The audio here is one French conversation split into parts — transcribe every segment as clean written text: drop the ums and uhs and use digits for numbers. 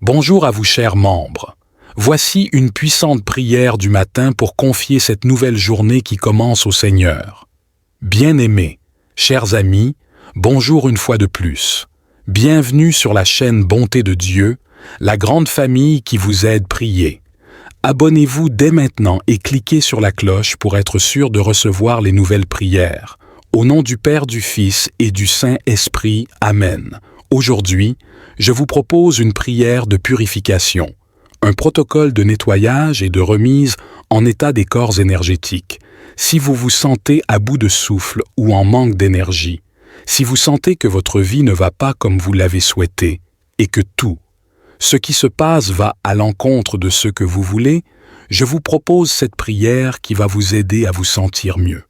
Bonjour à vous chers membres. Voici une puissante prière du matin pour confier cette nouvelle journée qui commence au Seigneur. Bien-aimés, chers amis, bonjour une fois de plus. Bienvenue sur la chaîne Bonté de Dieu, la grande famille qui vous aide prier. Abonnez-vous dès maintenant et cliquez sur la cloche pour être sûr de recevoir les nouvelles prières. Au nom du Père, du Fils et du Saint-Esprit. Amen. Aujourd'hui, je vous propose une prière de purification, un protocole de nettoyage et de remise en état des corps énergétiques. Si vous vous sentez à bout de souffle ou en manque d'énergie, si vous sentez que votre vie ne va pas comme vous l'avez souhaité et que tout ce qui se passe va à l'encontre de ce que vous voulez, je vous propose cette prière qui va vous aider à vous sentir mieux.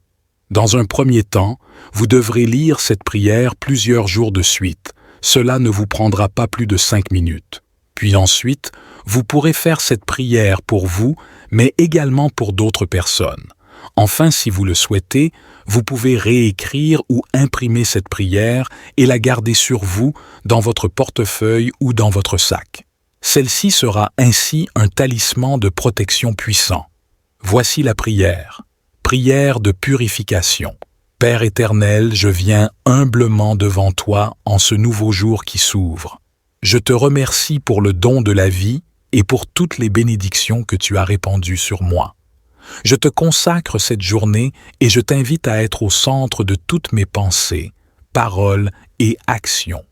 Dans un premier temps, vous devrez lire cette prière plusieurs jours de suite. Cela ne vous prendra pas plus de 5 minutes. Puis ensuite, vous pourrez faire cette prière pour vous, mais également pour d'autres personnes. Enfin, si vous le souhaitez, vous pouvez réécrire ou imprimer cette prière et la garder sur vous, dans votre portefeuille ou dans votre sac. Celle-ci sera ainsi un talisman de protection puissant. Voici la prière. Prière de purification. Père éternel, je viens humblement devant toi en ce nouveau jour qui s'ouvre. Je te remercie pour le don de la vie et pour toutes les bénédictions que tu as répandues sur moi. Je te consacre cette journée et je t'invite à être au centre de toutes mes pensées, paroles et actions.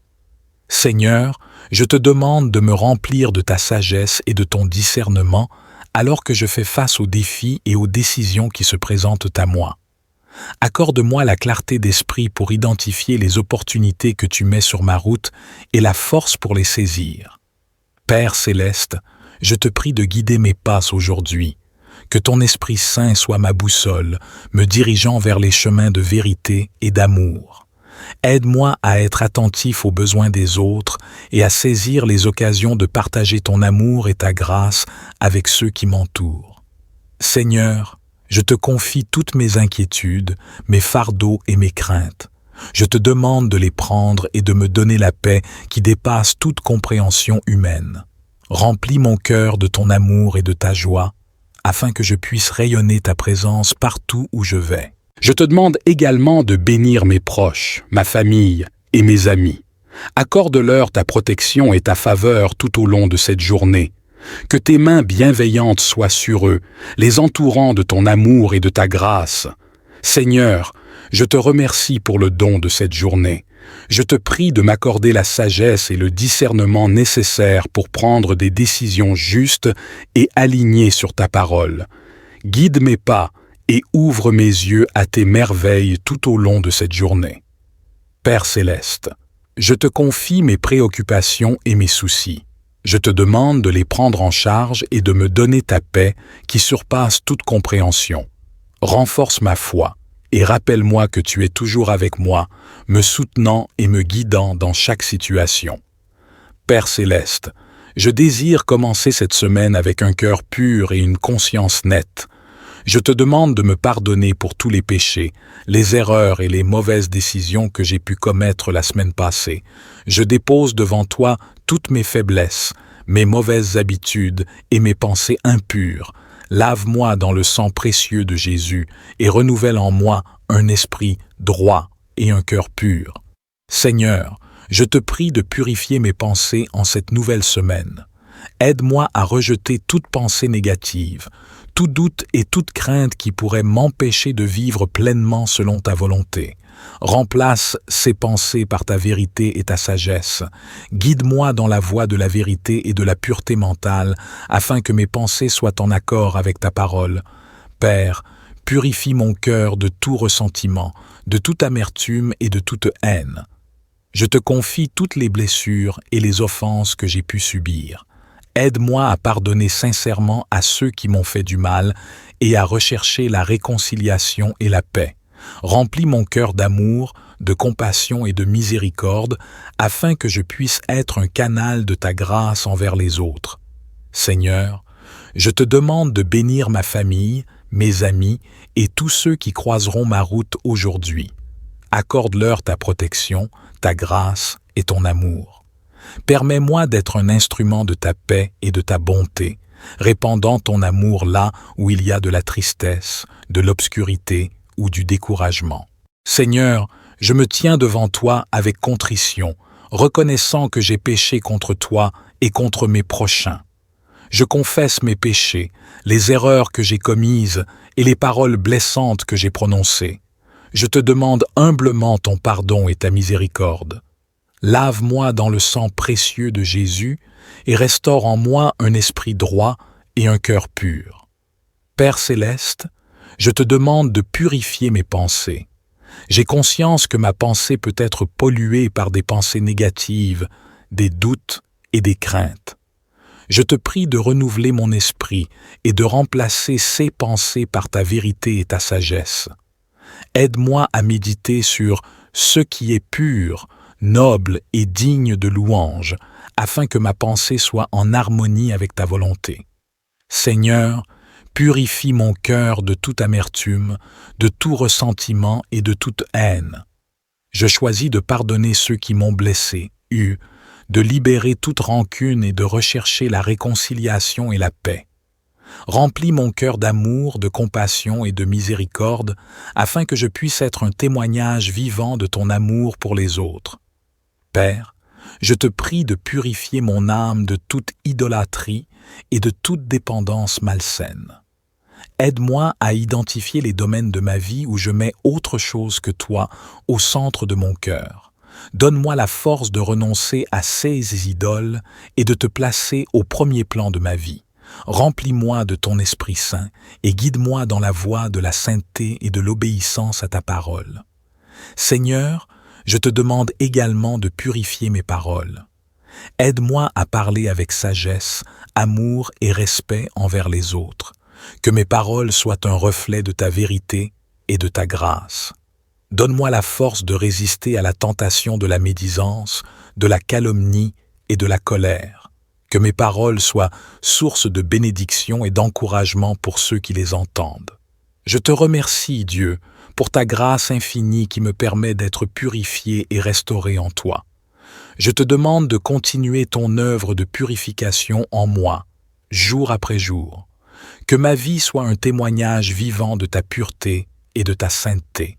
Seigneur, je te demande de me remplir de ta sagesse et de ton discernement alors que je fais face aux défis et aux décisions qui se présentent à moi. Accorde-moi la clarté d'esprit pour identifier les opportunités que tu mets sur ma route et la force pour les saisir. Père céleste, je te prie de guider mes pas aujourd'hui. Que ton Esprit Saint soit ma boussole, me dirigeant vers les chemins de vérité et d'amour. Aide-moi à être attentif aux besoins des autres et à saisir les occasions de partager ton amour et ta grâce avec ceux qui m'entourent. Seigneur, je te confie toutes mes inquiétudes, mes fardeaux et mes craintes. Je te demande de les prendre et de me donner la paix qui dépasse toute compréhension humaine. Remplis mon cœur de ton amour et de ta joie, afin que je puisse rayonner ta présence partout où je vais. Je te demande également de bénir mes proches, ma famille et mes amis. Accorde-leur ta protection et ta faveur tout au long de cette journée. Que tes mains bienveillantes soient sur eux, les entourant de ton amour et de ta grâce. Seigneur, je te remercie pour le don de cette journée. Je te prie de m'accorder la sagesse et le discernement nécessaires pour prendre des décisions justes et alignées sur ta parole. Guide mes pas et ouvre mes yeux à tes merveilles tout au long de cette journée. Père céleste, je te confie mes préoccupations et mes soucis. Je te demande de les prendre en charge et de me donner ta paix qui surpasse toute compréhension. Renforce ma foi et rappelle-moi que tu es toujours avec moi, me soutenant et me guidant dans chaque situation. Père céleste, je désire commencer cette semaine avec un cœur pur et une conscience nette. Je te demande de me pardonner pour tous les péchés, les erreurs et les mauvaises décisions que j'ai pu commettre la semaine passée. Je dépose devant toi toutes mes faiblesses, mes mauvaises habitudes et mes pensées impures. Lave-moi dans le sang précieux de Jésus et renouvelle en moi un esprit droit et un cœur pur. Seigneur, je te prie de purifier mes pensées en cette nouvelle semaine. Aide-moi à rejeter toute pensée négative, tout doute et toute crainte qui pourrait m'empêcher de vivre pleinement selon ta volonté. Remplace ces pensées par ta vérité et ta sagesse. Guide-moi dans la voie de la vérité et de la pureté mentale, afin que mes pensées soient en accord avec ta parole. Père, purifie mon cœur de tout ressentiment, de toute amertume et de toute haine. Je te confie toutes les blessures et les offenses que j'ai pu subir. Aide-moi à pardonner sincèrement à ceux qui m'ont fait du mal et à rechercher la réconciliation et la paix. Remplis mon cœur d'amour, de compassion et de miséricorde, afin que je puisse être un canal de ta grâce envers les autres. Seigneur, je te demande de bénir ma famille, mes amis et tous ceux qui croiseront ma route aujourd'hui. Accorde-leur ta protection, ta grâce et ton amour. Permets-moi d'être un instrument de ta paix et de ta bonté, répandant ton amour là où il y a de la tristesse, de l'obscurité ou du découragement. Seigneur, je me tiens devant toi avec contrition, reconnaissant que j'ai péché contre toi et contre mes prochains. Je confesse mes péchés, les erreurs que j'ai commises et les paroles blessantes que j'ai prononcées. Je te demande humblement ton pardon et ta miséricorde. Lave-moi dans le sang précieux de Jésus et restaure en moi un esprit droit et un cœur pur. Père céleste, je te demande de purifier mes pensées. J'ai conscience que ma pensée peut être polluée par des pensées négatives, des doutes et des craintes. Je te prie de renouveler mon esprit et de remplacer ces pensées par ta vérité et ta sagesse. Aide-moi à méditer sur ce qui est pur, noble et digne de louange, afin que ma pensée soit en harmonie avec ta volonté. Seigneur, purifie mon cœur de toute amertume, de tout ressentiment et de toute haine. Je choisis de pardonner ceux qui m'ont blessé, de libérer toute rancune et de rechercher la réconciliation et la paix. Remplis mon cœur d'amour, de compassion et de miséricorde, afin que je puisse être un témoignage vivant de ton amour pour les autres. Père, je te prie de purifier mon âme de toute idolâtrie et de toute dépendance malsaine. Aide-moi à identifier les domaines de ma vie où je mets autre chose que toi au centre de mon cœur. Donne-moi la force de renoncer à ces idoles et de te placer au premier plan de ma vie. Remplis-moi de ton Esprit Saint et guide-moi dans la voie de la sainteté et de l'obéissance à ta parole. Seigneur, je te demande également de purifier mes paroles. Aide-moi à parler avec sagesse, amour et respect envers les autres. Que mes paroles soient un reflet de ta vérité et de ta grâce. Donne-moi la force de résister à la tentation de la médisance, de la calomnie et de la colère. Que mes paroles soient source de bénédiction et d'encouragement pour ceux qui les entendent. Je te remercie, Dieu, pour ta grâce infinie qui me permet d'être purifié et restauré en toi. Je te demande de continuer ton œuvre de purification en moi, jour après jour. Que ma vie soit un témoignage vivant de ta pureté et de ta sainteté.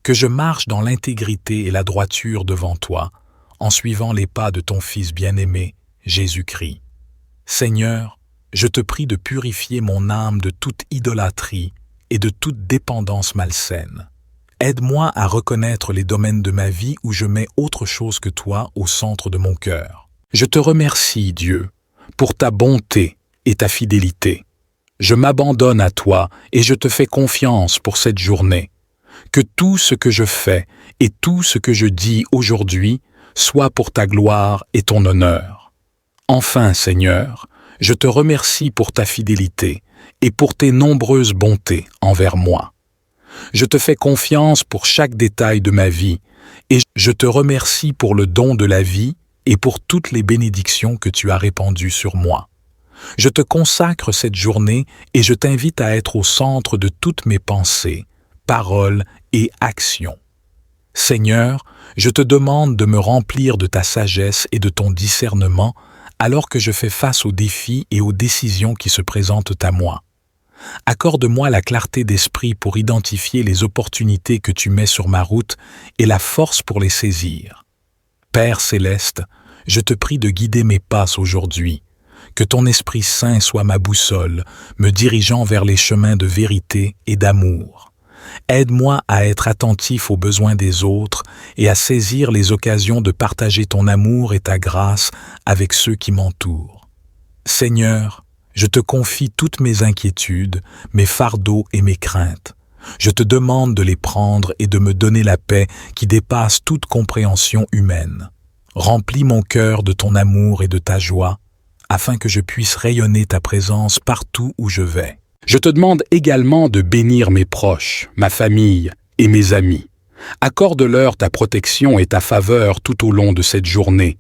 Que je marche dans l'intégrité et la droiture devant toi, en suivant les pas de ton Fils bien-aimé, Jésus-Christ. Seigneur, je te prie de purifier mon âme de toute idolâtrie et de toute dépendance malsaine. Aide-moi à reconnaître les domaines de ma vie où je mets autre chose que toi au centre de mon cœur. Je te remercie, Dieu, pour ta bonté et ta fidélité. Je m'abandonne à toi et je te fais confiance pour cette journée. Que tout ce que je fais et tout ce que je dis aujourd'hui soit pour ta gloire et ton honneur. Enfin, Seigneur, je te remercie pour ta fidélité et pour tes nombreuses bontés envers moi. Je te fais confiance pour chaque détail de ma vie et je te remercie pour le don de la vie et pour toutes les bénédictions que tu as répandues sur moi. Je te consacre cette journée et je t'invite à être au centre de toutes mes pensées, paroles et actions. Seigneur, je te demande de me remplir de ta sagesse et de ton discernement alors que je fais face aux défis et aux décisions qui se présentent à moi. Accorde-moi la clarté d'esprit pour identifier les opportunités que tu mets sur ma route et la force pour les saisir. Père céleste, je te prie de guider mes pas aujourd'hui. Que ton Esprit Saint soit ma boussole, me dirigeant vers les chemins de vérité et d'amour. Aide-moi à être attentif aux besoins des autres et à saisir les occasions de partager ton amour et ta grâce avec ceux qui m'entourent. Seigneur, je te confie toutes mes inquiétudes, mes fardeaux et mes craintes. Je te demande de les prendre et de me donner la paix qui dépasse toute compréhension humaine. Remplis mon cœur de ton amour et de ta joie, afin que je puisse rayonner ta présence partout où je vais. Je te demande également de bénir mes proches, ma famille et mes amis. Accorde-leur ta protection et ta faveur tout au long de cette journée.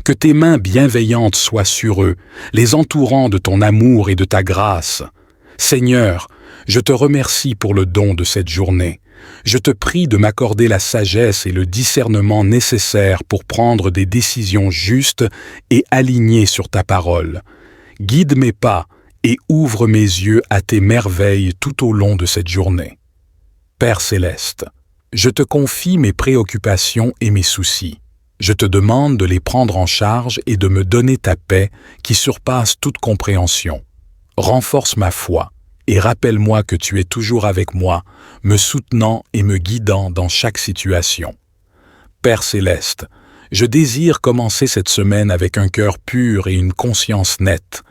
Que tes mains bienveillantes soient sur eux, les entourant de ton amour et de ta grâce. Seigneur, je te remercie pour le don de cette journée Je te prie de m'accorder la sagesse et le discernement nécessaires pour prendre des décisions justes et alignées sur ta parole. Guide mes pas et ouvre mes yeux à tes merveilles tout au long de cette journée. Père céleste, je te confie mes préoccupations et mes soucis. Je te demande de les prendre en charge et de me donner ta paix qui surpasse toute compréhension. Renforce ma foi et rappelle-moi que tu es toujours avec moi, me soutenant et me guidant dans chaque situation. Père céleste, je désire commencer cette semaine avec un cœur pur et une conscience nette.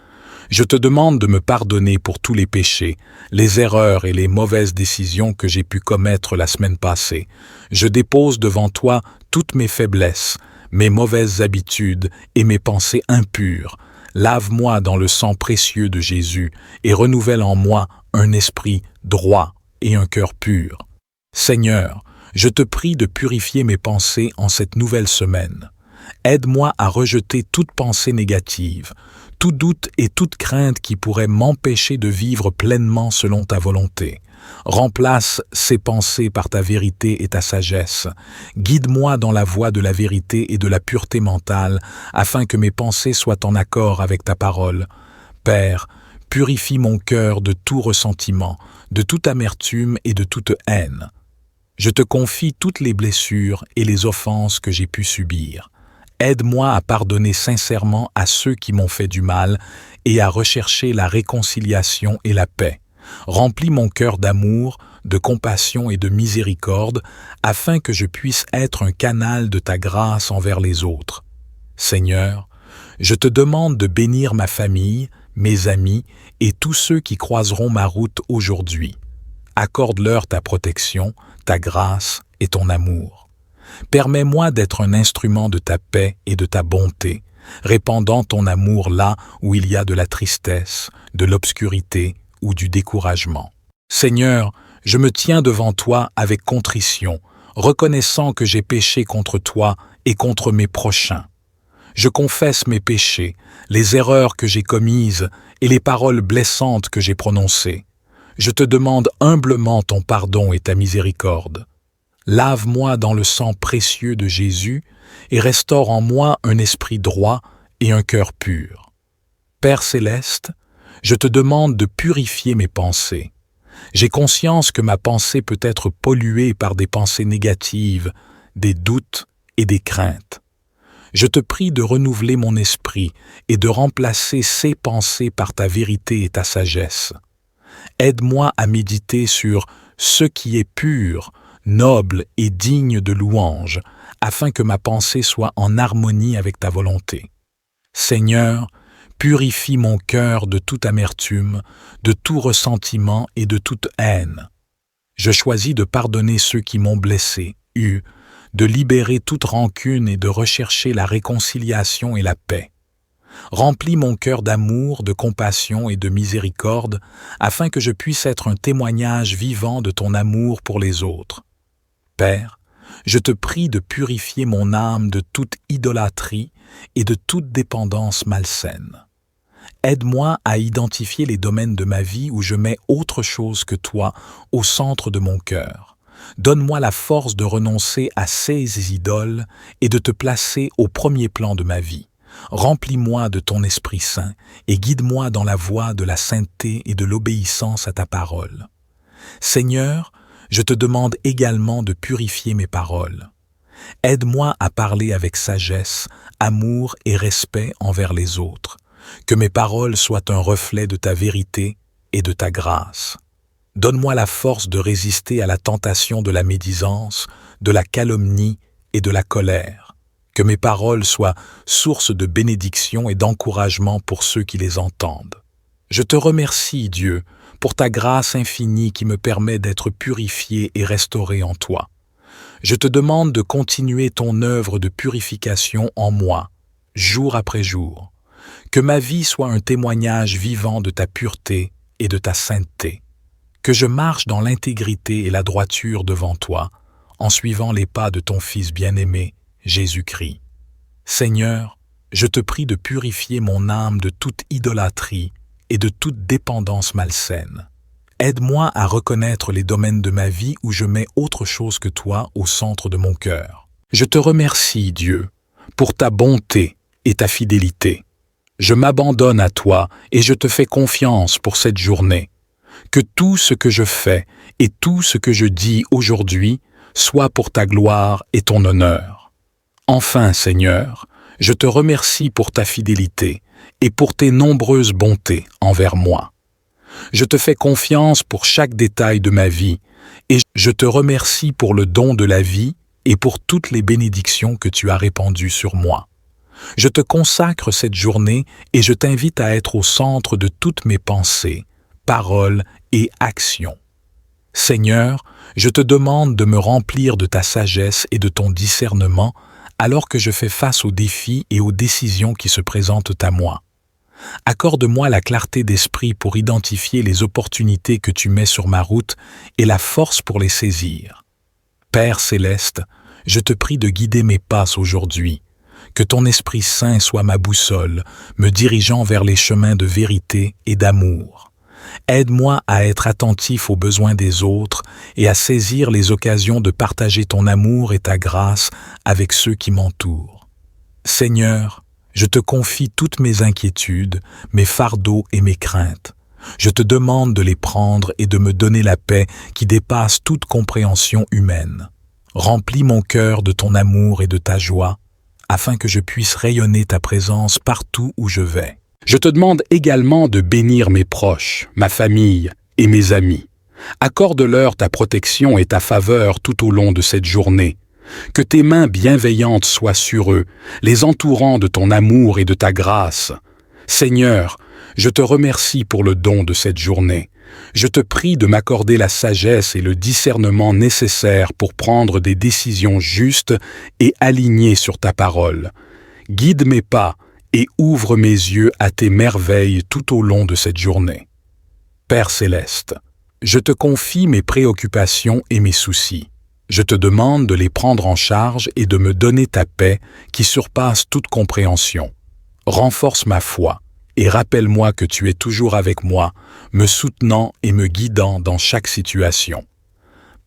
Je te demande de me pardonner pour tous les péchés, les erreurs et les mauvaises décisions que j'ai pu commettre la semaine passée. Je dépose devant toi toutes mes faiblesses, mes mauvaises habitudes et mes pensées impures. Lave-moi dans le sang précieux de Jésus et renouvelle en moi un esprit droit et un cœur pur. Seigneur, je te prie de purifier mes pensées en cette nouvelle semaine. Aide-moi à rejeter toute pensée négative, tout doute et toute crainte qui pourrait m'empêcher de vivre pleinement selon ta volonté. Remplace ces pensées par ta vérité et ta sagesse. Guide-moi dans la voie de la vérité et de la pureté mentale, afin que mes pensées soient en accord avec ta parole. Père, purifie mon cœur de tout ressentiment, de toute amertume et de toute haine. Je te confie toutes les blessures et les offenses que j'ai pu subir. Aide-moi à pardonner sincèrement à ceux qui m'ont fait du mal et à rechercher la réconciliation et la paix. Remplis mon cœur d'amour, de compassion et de miséricorde, afin que je puisse être un canal de ta grâce envers les autres. Seigneur, je te demande de bénir ma famille, mes amis et tous ceux qui croiseront ma route aujourd'hui. Accorde-leur ta protection, ta grâce et ton amour. Permets-moi d'être un instrument de ta paix et de ta bonté, répandant ton amour là où il y a de la tristesse, de l'obscurité ou du découragement. Seigneur, je me tiens devant toi avec contrition, reconnaissant que j'ai péché contre toi et contre mes prochains. Je confesse mes péchés, les erreurs que j'ai commises et les paroles blessantes que j'ai prononcées. Je te demande humblement ton pardon et ta miséricorde. Lave-moi dans le sang précieux de Jésus et restaure en moi un esprit droit et un cœur pur. Père céleste, je te demande de purifier mes pensées. J'ai conscience que ma pensée peut être polluée par des pensées négatives, des doutes et des craintes. Je te prie de renouveler mon esprit et de remplacer ces pensées par ta vérité et ta sagesse. Aide-moi à méditer sur ce qui est pur, noble et digne de louange, afin que ma pensée soit en harmonie avec ta volonté. Seigneur, purifie mon cœur de toute amertume, de tout ressentiment et de toute haine. Je choisis de pardonner ceux qui m'ont blessé, de libérer toute rancune et de rechercher la réconciliation et la paix. Remplis mon cœur d'amour, de compassion et de miséricorde, afin que je puisse être un témoignage vivant de ton amour pour les autres. Père, je te prie de purifier mon âme de toute idolâtrie et de toute dépendance malsaine. Aide-moi à identifier les domaines de ma vie où je mets autre chose que toi au centre de mon cœur. Donne-moi la force de renoncer à ces idoles et de te placer au premier plan de ma vie. Remplis-moi de ton Esprit Saint et guide-moi dans la voie de la sainteté et de l'obéissance à ta parole. Seigneur, je te demande également de purifier mes paroles. Aide-moi à parler avec sagesse, amour et respect envers les autres. Que mes paroles soient un reflet de ta vérité et de ta grâce. Donne-moi la force de résister à la tentation de la médisance, de la calomnie et de la colère. Que mes paroles soient source de bénédiction et d'encouragement pour ceux qui les entendent. Je te remercie, Dieu, pour ta grâce infinie qui me permet d'être purifié et restauré en toi. Je te demande de continuer ton œuvre de purification en moi, jour après jour. Que ma vie soit un témoignage vivant de ta pureté et de ta sainteté. Que je marche dans l'intégrité et la droiture devant toi, en suivant les pas de ton Fils bien-aimé, Jésus-Christ. Seigneur, je te prie de purifier mon âme de toute idolâtrie et de toute dépendance malsaine. Aide-moi à reconnaître les domaines de ma vie où je mets autre chose que toi au centre de mon cœur. Je te remercie, Dieu, pour ta bonté et ta fidélité. Je m'abandonne à toi et je te fais confiance pour cette journée. Que tout ce que je fais et tout ce que je dis aujourd'hui soit pour ta gloire et ton honneur. Enfin, Seigneur, je te remercie pour ta fidélité et pour tes nombreuses bontés envers moi. Je te fais confiance pour chaque détail de ma vie et je te remercie pour le don de la vie et pour toutes les bénédictions que tu as répandues sur moi. Je te consacre cette journée et je t'invite à être au centre de toutes mes pensées, paroles et actions. Seigneur, je te demande de me remplir de ta sagesse et de ton discernement alors que je fais face aux défis et aux décisions qui se présentent à moi. Accorde-moi la clarté d'esprit pour identifier les opportunités que tu mets sur ma route et la force pour les saisir. Père céleste, je te prie de guider mes pas aujourd'hui. Que ton Esprit Saint soit ma boussole, me dirigeant vers les chemins de vérité et d'amour. Aide-moi à être attentif aux besoins des autres et à saisir les occasions de partager ton amour et ta grâce avec ceux qui m'entourent. Seigneur, je te confie toutes mes inquiétudes, mes fardeaux et mes craintes. Je te demande de les prendre et de me donner la paix qui dépasse toute compréhension humaine. Remplis mon cœur de ton amour et de ta joie, afin que je puisse rayonner ta présence partout où je vais. Je te demande également de bénir mes proches, ma famille et mes amis. Accorde-leur ta protection et ta faveur tout au long de cette journée. Que tes mains bienveillantes soient sur eux, les entourant de ton amour et de ta grâce. Seigneur, je te remercie pour le don de cette journée. Je te prie de m'accorder la sagesse et le discernement nécessaires pour prendre des décisions justes et alignées sur ta parole. Guide mes pas et ouvre mes yeux à tes merveilles tout au long de cette journée. Père céleste, je te confie mes préoccupations et mes soucis. Je te demande de les prendre en charge et de me donner ta paix qui surpasse toute compréhension. Renforce ma foi et rappelle-moi que tu es toujours avec moi, me soutenant et me guidant dans chaque situation.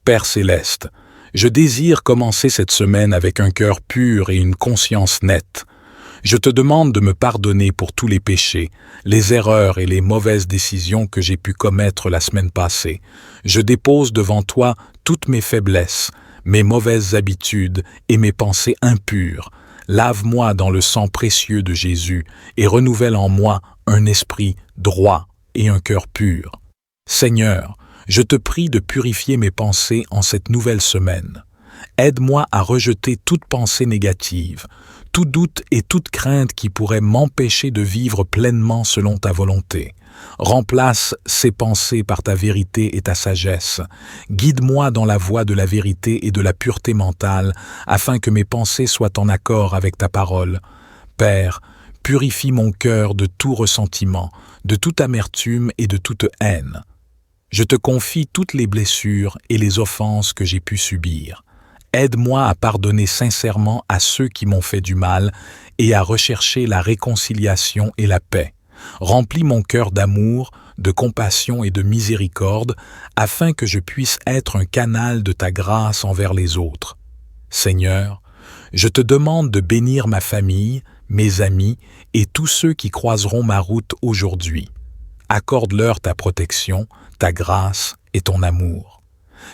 Père céleste, je désire commencer cette semaine avec un cœur pur et une conscience nette. Je te demande de me pardonner pour tous les péchés, les erreurs et les mauvaises décisions que j'ai pu commettre la semaine passée. Je dépose devant toi toutes mes faiblesses, mes mauvaises habitudes et mes pensées impures. Lave-moi dans le sang précieux de Jésus et renouvelle en moi un esprit droit et un cœur pur. Seigneur, je te prie de purifier mes pensées en cette nouvelle semaine. Aide-moi à rejeter toute pensée négative, tout doute et toute crainte qui pourrait m'empêcher de vivre pleinement selon ta volonté. Remplace ces pensées par ta vérité et ta sagesse. Guide-moi dans la voie de la vérité et de la pureté mentale, afin que mes pensées soient en accord avec ta parole. Père, purifie mon cœur de tout ressentiment, de toute amertume et de toute haine. Je te confie toutes les blessures et les offenses que j'ai pu subir. Aide-moi à pardonner sincèrement à ceux qui m'ont fait du mal et à rechercher la réconciliation et la paix. Remplis mon cœur d'amour, de compassion et de miséricorde, afin que je puisse être un canal de ta grâce envers les autres. Seigneur, je te demande de bénir ma famille, mes amis et tous ceux qui croiseront ma route aujourd'hui. Accorde-leur ta protection, ta grâce et ton amour.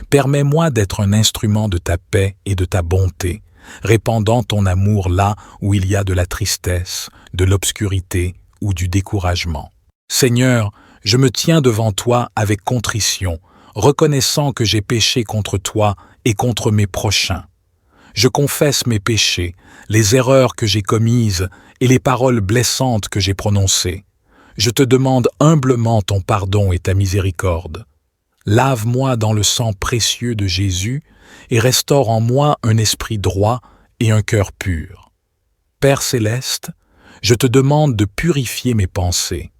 Permets-moi d'être un instrument de ta paix et de ta bonté, répandant ton amour là où il y a de la tristesse, de l'obscurité ou du découragement. Seigneur, je me tiens devant toi avec contrition, reconnaissant que j'ai péché contre toi et contre mes prochains. Je confesse mes péchés, les erreurs que j'ai commises et les paroles blessantes que j'ai prononcées. Je te demande humblement ton pardon et ta miséricorde. Lave-moi dans le sang précieux de Jésus et restaure en moi un esprit droit et un cœur pur. Père céleste, je te demande de purifier mes pensées.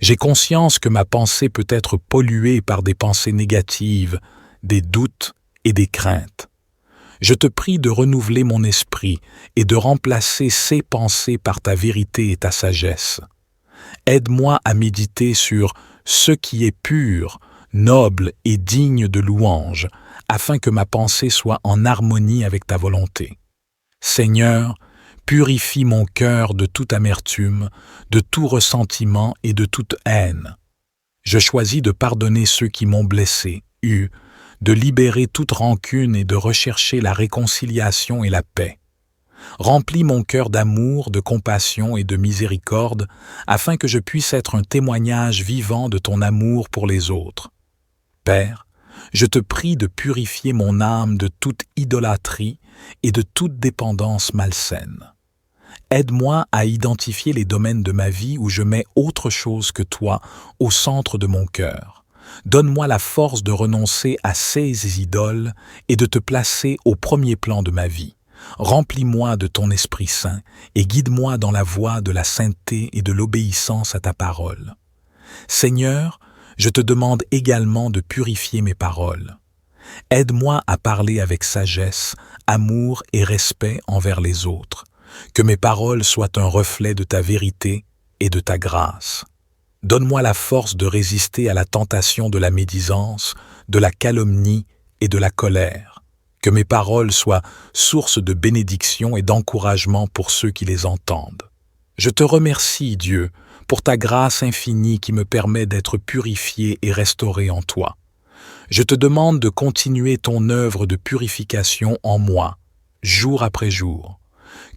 J'ai conscience que ma pensée peut être polluée par des pensées négatives, des doutes et des craintes. Je te prie de renouveler mon esprit et de remplacer ces pensées par ta vérité et ta sagesse. Aide-moi à méditer sur ce qui est pur, noble et digne de louange, afin que ma pensée soit en harmonie avec ta volonté. Seigneur, purifie mon cœur de toute amertume, de tout ressentiment et de toute haine. Je choisis de pardonner ceux qui m'ont blessé, de libérer toute rancune et de rechercher la réconciliation et la paix. Remplis mon cœur d'amour, de compassion et de miséricorde, afin que je puisse être un témoignage vivant de ton amour pour les autres. Père, je te prie de purifier mon âme de toute idolâtrie et de toute dépendance malsaine. Aide-moi à identifier les domaines de ma vie où je mets autre chose que toi au centre de mon cœur. Donne-moi la force de renoncer à ces idoles et de te placer au premier plan de ma vie. Remplis-moi de ton Esprit Saint et guide-moi dans la voie de la sainteté et de l'obéissance à ta parole. Seigneur, je te demande également de purifier mes paroles. Aide-moi à parler avec sagesse, amour et respect envers les autres. Que mes paroles soient un reflet de ta vérité et de ta grâce. Donne-moi la force de résister à la tentation de la médisance, de la calomnie et de la colère. Que mes paroles soient source de bénédiction et d'encouragement pour ceux qui les entendent. Je te remercie, Dieu, pour ta grâce infinie qui me permet d'être purifié et restauré en toi. Je te demande de continuer ton œuvre de purification en moi, jour après jour.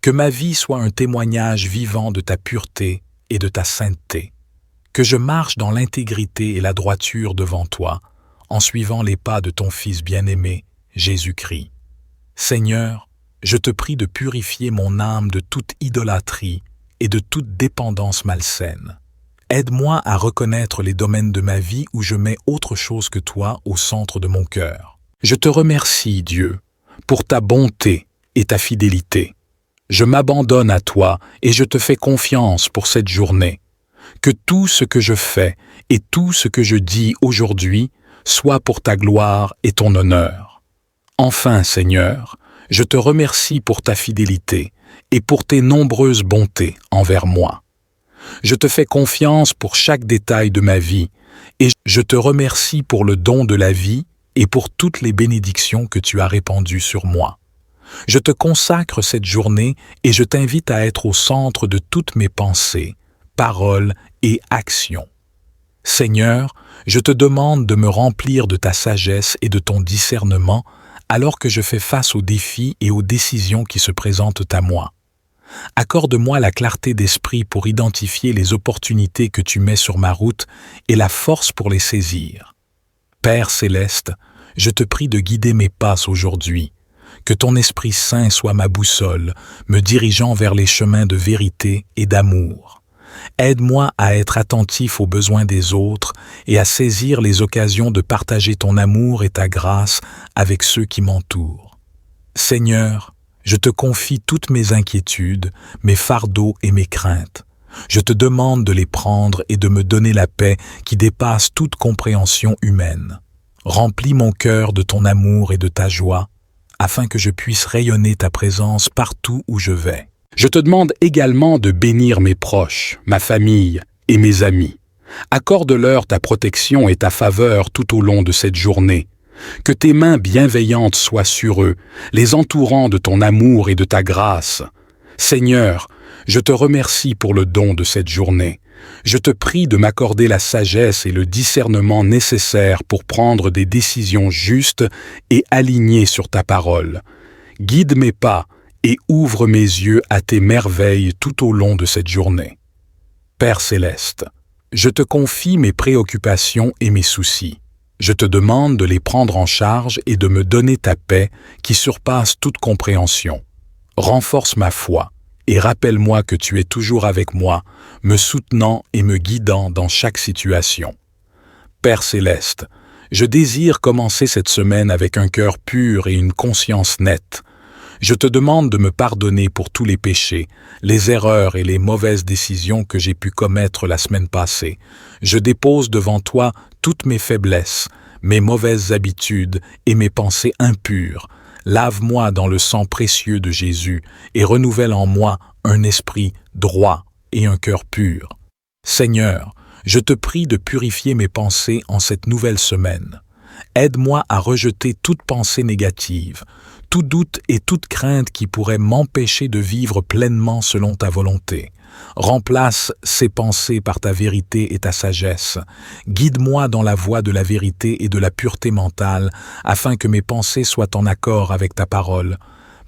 Que ma vie soit un témoignage vivant de ta pureté et de ta sainteté. Que je marche dans l'intégrité et la droiture devant toi, en suivant les pas de ton Fils bien-aimé, Jésus-Christ. Seigneur, je te prie de purifier mon âme de toute idolâtrie et de toute dépendance malsaine. Aide-moi à reconnaître les domaines de ma vie où je mets autre chose que toi au centre de mon cœur. Je te remercie, Dieu, pour ta bonté et ta fidélité. Je m'abandonne à toi et je te fais confiance pour cette journée. Que tout ce que je fais et tout ce que je dis aujourd'hui soit pour ta gloire et ton honneur. Enfin, Seigneur, je te remercie pour ta fidélité et pour tes nombreuses bontés envers moi. Je te fais confiance pour chaque détail de ma vie et je te remercie pour le don de la vie et pour toutes les bénédictions que tu as répandues sur moi. Je te consacre cette journée et je t'invite à être au centre de toutes mes pensées, paroles et actions. Seigneur, je te demande de me remplir de ta sagesse et de ton discernement alors que je fais face aux défis et aux décisions qui se présentent à moi. Accorde-moi la clarté d'esprit pour identifier les opportunités que tu mets sur ma route et la force pour les saisir. Père céleste, je te prie de guider mes pas aujourd'hui. Que ton Esprit Saint soit ma boussole, me dirigeant vers les chemins de vérité et d'amour. Aide-moi à être attentif aux besoins des autres et à saisir les occasions de partager ton amour et ta grâce avec ceux qui m'entourent. Seigneur, je te confie toutes mes inquiétudes, mes fardeaux et mes craintes. Je te demande de les prendre et de me donner la paix qui dépasse toute compréhension humaine. Remplis mon cœur de ton amour et de ta joie, afin que je puisse rayonner ta présence partout où je vais. Je te demande également de bénir mes proches, ma famille et mes amis. Accorde-leur ta protection et ta faveur tout au long de cette journée. Que tes mains bienveillantes soient sur eux, les entourant de ton amour et de ta grâce. Seigneur, je te remercie pour le don de cette journée. Je te prie de m'accorder la sagesse et le discernement nécessaires pour prendre des décisions justes et alignées sur ta parole. Guide mes pas et ouvre mes yeux à tes merveilles tout au long de cette journée. Père céleste, je te confie mes préoccupations et mes soucis. Je te demande de les prendre en charge et de me donner ta paix qui surpasse toute compréhension. Renforce ma foi et rappelle-moi que tu es toujours avec moi, me soutenant et me guidant dans chaque situation. Père céleste, je désire commencer cette semaine avec un cœur pur et une conscience nette. Je te demande de me pardonner pour tous les péchés, les erreurs et les mauvaises décisions que j'ai pu commettre la semaine passée. Je dépose devant toi toutes mes faiblesses, mes mauvaises habitudes et mes pensées impures. Lave-moi dans le sang précieux de Jésus et renouvelle en moi un esprit droit et un cœur pur. Seigneur, Je te prie de purifier mes pensées en cette nouvelle semaine. Aide-moi à rejeter toute pensée négative, tout doute et toute crainte qui pourrait m'empêcher de vivre pleinement selon ta volonté. Remplace ces pensées par ta vérité et ta sagesse. Guide-moi dans la voie de la vérité et de la pureté mentale, afin que mes pensées soient en accord avec ta parole.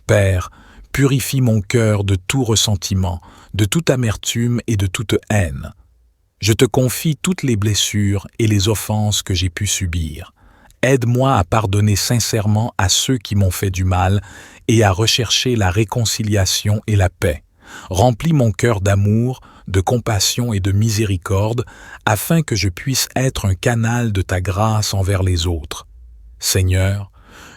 Père, purifie mon cœur de tout ressentiment, de toute amertume et de toute haine. Je te confie toutes les blessures et les offenses que j'ai pu subir. Aide-moi à pardonner sincèrement à ceux qui m'ont fait du mal et à rechercher la réconciliation et la paix. Remplis mon cœur d'amour, de compassion et de miséricorde, afin que je puisse être un canal de ta grâce envers les autres. Seigneur,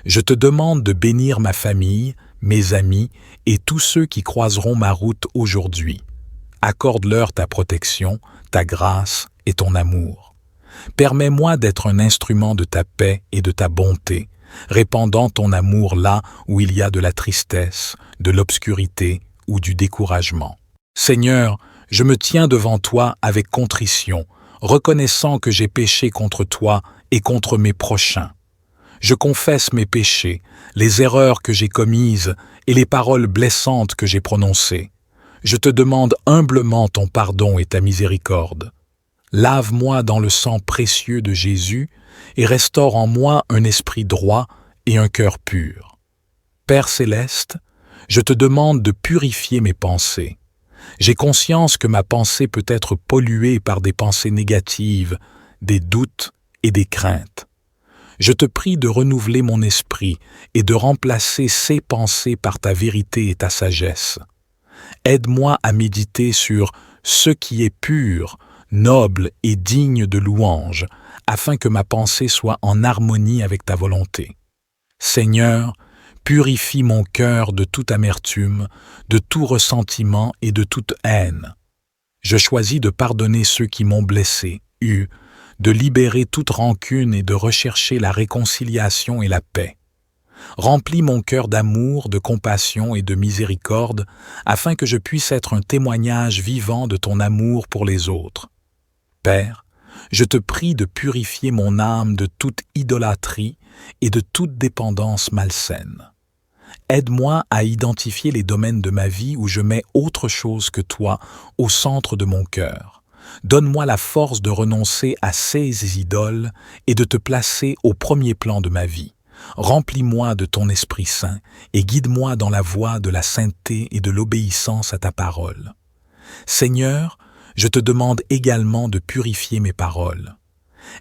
je te demande de bénir ma famille, mes amis et tous ceux qui croiseront ma route aujourd'hui. Accorde-leur ta protection, ta grâce et ton amour. Permets-moi d'être un instrument de ta paix et de ta bonté, répandant ton amour là où il y a de la tristesse, de l'obscurité ou du découragement. Seigneur, je me tiens devant toi avec contrition, reconnaissant que j'ai péché contre toi et contre mes prochains. Je confesse mes péchés, les erreurs que j'ai commises et les paroles blessantes que j'ai prononcées. Je te demande humblement ton pardon et ta miséricorde. Lave-moi dans le sang précieux de Jésus et restaure en moi un esprit droit et un cœur pur. Père céleste, je te demande de purifier mes pensées. J'ai conscience que ma pensée peut être polluée par des pensées négatives, des doutes et des craintes. Je te prie de renouveler mon esprit et de remplacer ces pensées par ta vérité et ta sagesse. Aide-moi à méditer sur ce qui est pur, noble et digne de louange, afin que ma pensée soit en harmonie avec ta volonté. Seigneur, purifie mon cœur de toute amertume, de tout ressentiment et de toute haine. Je choisis de pardonner ceux qui m'ont blessé, de libérer toute rancune et de rechercher la réconciliation et la paix. Remplis mon cœur d'amour, de compassion et de miséricorde, afin que je puisse être un témoignage vivant de ton amour pour les autres. Père, je te prie de purifier mon âme de toute idolâtrie et de toute dépendance malsaine. Aide-moi à identifier les domaines de ma vie où je mets autre chose que toi au centre de mon cœur. Donne-moi la force de renoncer à ces idoles et de te placer au premier plan de ma vie. Remplis-moi de ton Esprit Saint et guide-moi dans la voie de la sainteté et de l'obéissance à ta parole. Seigneur, je te demande également de purifier mes paroles.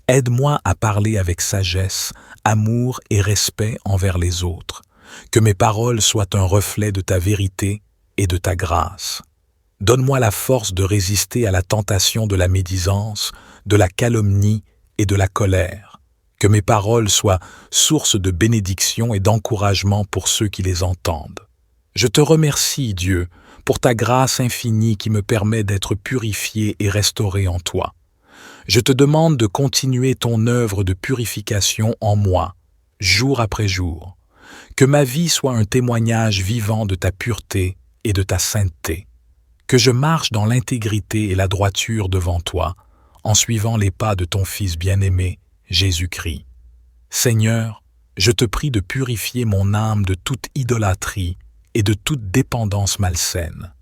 Aide-moi à parler avec sagesse, amour et respect envers les autres. Que mes paroles soient un reflet de ta vérité et de ta grâce. Donne-moi la force de résister à la tentation de la médisance, de la calomnie et de la colère. Que mes paroles soient source de bénédiction et d'encouragement pour ceux qui les entendent. Je te remercie, Dieu, pour ta grâce infinie qui me permet d'être purifié et restauré en toi. Je te demande de continuer ton œuvre de purification en moi, jour après jour. Que ma vie soit un témoignage vivant de ta pureté et de ta sainteté. Que je marche dans l'intégrité et la droiture devant toi, en suivant les pas de ton Fils bien-aimé, Jésus-Christ. Seigneur, je te prie de purifier mon âme de toute idolâtrie et de toute dépendance malsaine.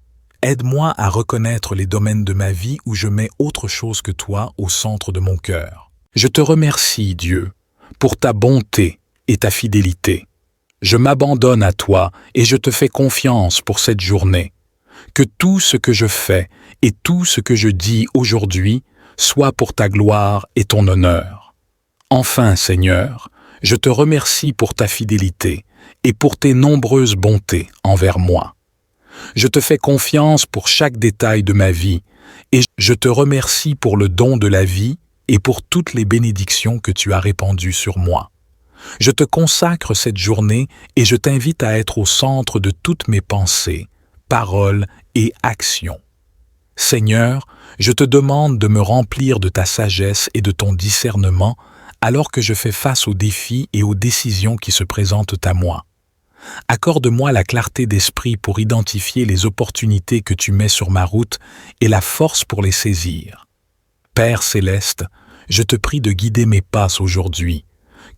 Aide-moi à reconnaître les domaines de ma vie où je mets autre chose que toi au centre de mon cœur. Je te remercie, Dieu, pour ta bonté et ta fidélité. Je m'abandonne à toi et je te fais confiance pour cette journée. Que tout ce que je fais et tout ce que je dis aujourd'hui soit pour ta gloire et ton honneur. Enfin, Seigneur, je te remercie pour ta fidélité et pour tes nombreuses bontés envers moi. Je te fais confiance pour chaque détail de ma vie et je te remercie pour le don de la vie et pour toutes les bénédictions que tu as répandues sur moi. Je te consacre cette journée et je t'invite à être au centre de toutes mes pensées, paroles et actions. Seigneur, je te demande de me remplir de ta sagesse et de ton discernement alors que je fais face aux défis et aux décisions qui se présentent à moi. Accorde-moi la clarté d'esprit pour identifier les opportunités que tu mets sur ma route et la force pour les saisir. Père céleste, je te prie de guider mes pas aujourd'hui.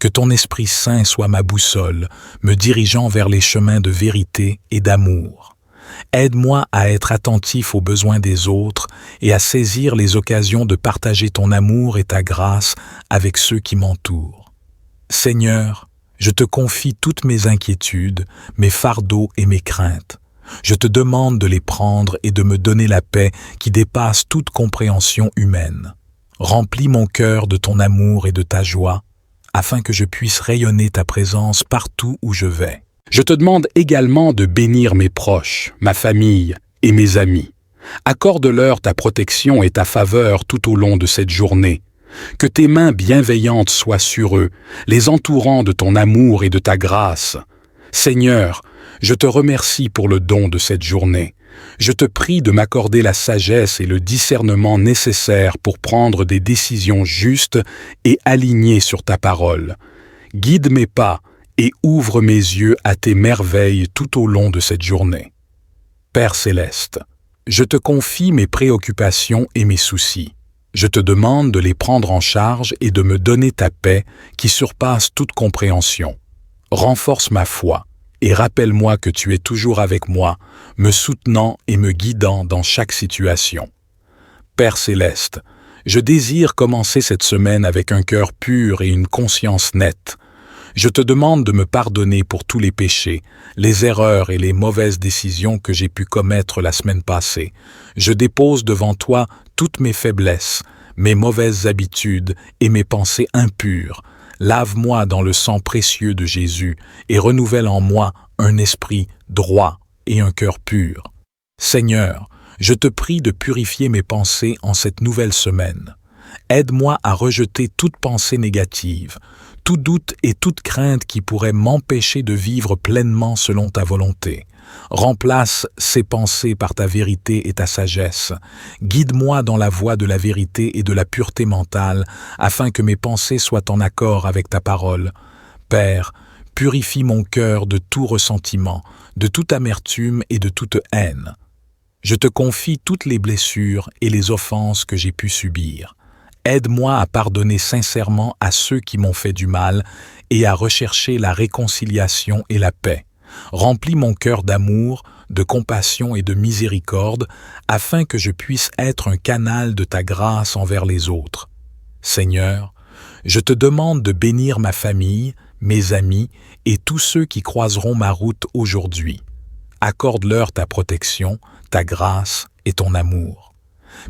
Que ton Esprit Saint soit ma boussole, me dirigeant vers les chemins de vérité et d'amour. Aide-moi à être attentif aux besoins des autres et à saisir les occasions de partager ton amour et ta grâce avec ceux qui m'entourent. Seigneur, je te confie toutes mes inquiétudes, mes fardeaux et mes craintes. Je te demande de les prendre et de me donner la paix qui dépasse toute compréhension humaine. Remplis mon cœur de ton amour et de ta joie, afin que je puisse rayonner ta présence partout où je vais. Je te demande également de bénir mes proches, ma famille et mes amis. Accorde-leur ta protection et ta faveur tout au long de cette journée. Que tes mains bienveillantes soient sur eux, les entourant de ton amour et de ta grâce. Seigneur, je te remercie pour le don de cette journée. Je te prie de m'accorder la sagesse et le discernement nécessaires pour prendre des décisions justes et alignées sur ta parole. Guide mes pas et ouvre mes yeux à tes merveilles tout au long de cette journée. Père céleste, je te confie mes préoccupations et mes soucis. Je te demande de les prendre en charge et de me donner ta paix qui surpasse toute compréhension. Renforce ma foi et rappelle-moi que tu es toujours avec moi, me soutenant et me guidant dans chaque situation. Père céleste, je désire commencer cette semaine avec un cœur pur et une conscience nette. Je te demande de me pardonner pour tous les péchés, les erreurs et les mauvaises décisions que j'ai pu commettre la semaine passée. Je dépose devant toi toutes mes faiblesses, mes mauvaises habitudes et mes pensées impures. Lave-moi dans le sang précieux de Jésus et renouvelle en moi un esprit droit et un cœur pur. Seigneur, je te prie de purifier mes pensées en cette nouvelle semaine. Aide-moi à rejeter toute pensée négative, tout doute et toute crainte qui pourrait m'empêcher de vivre pleinement selon ta volonté. Remplace ces pensées par ta vérité et ta sagesse. Guide-moi dans la voie de la vérité et de la pureté mentale, afin que mes pensées soient en accord avec ta parole. Père, purifie mon cœur de tout ressentiment, de toute amertume et de toute haine. Je te confie toutes les blessures et les offenses que j'ai pu subir. Aide-moi à pardonner sincèrement à ceux qui m'ont fait du mal et à rechercher la réconciliation et la paix. Remplis mon cœur d'amour, de compassion et de miséricorde, afin que je puisse être un canal de ta grâce envers les autres. Seigneur, je te demande de bénir ma famille, mes amis et tous ceux qui croiseront ma route aujourd'hui. Accorde-leur ta protection, ta grâce et ton amour.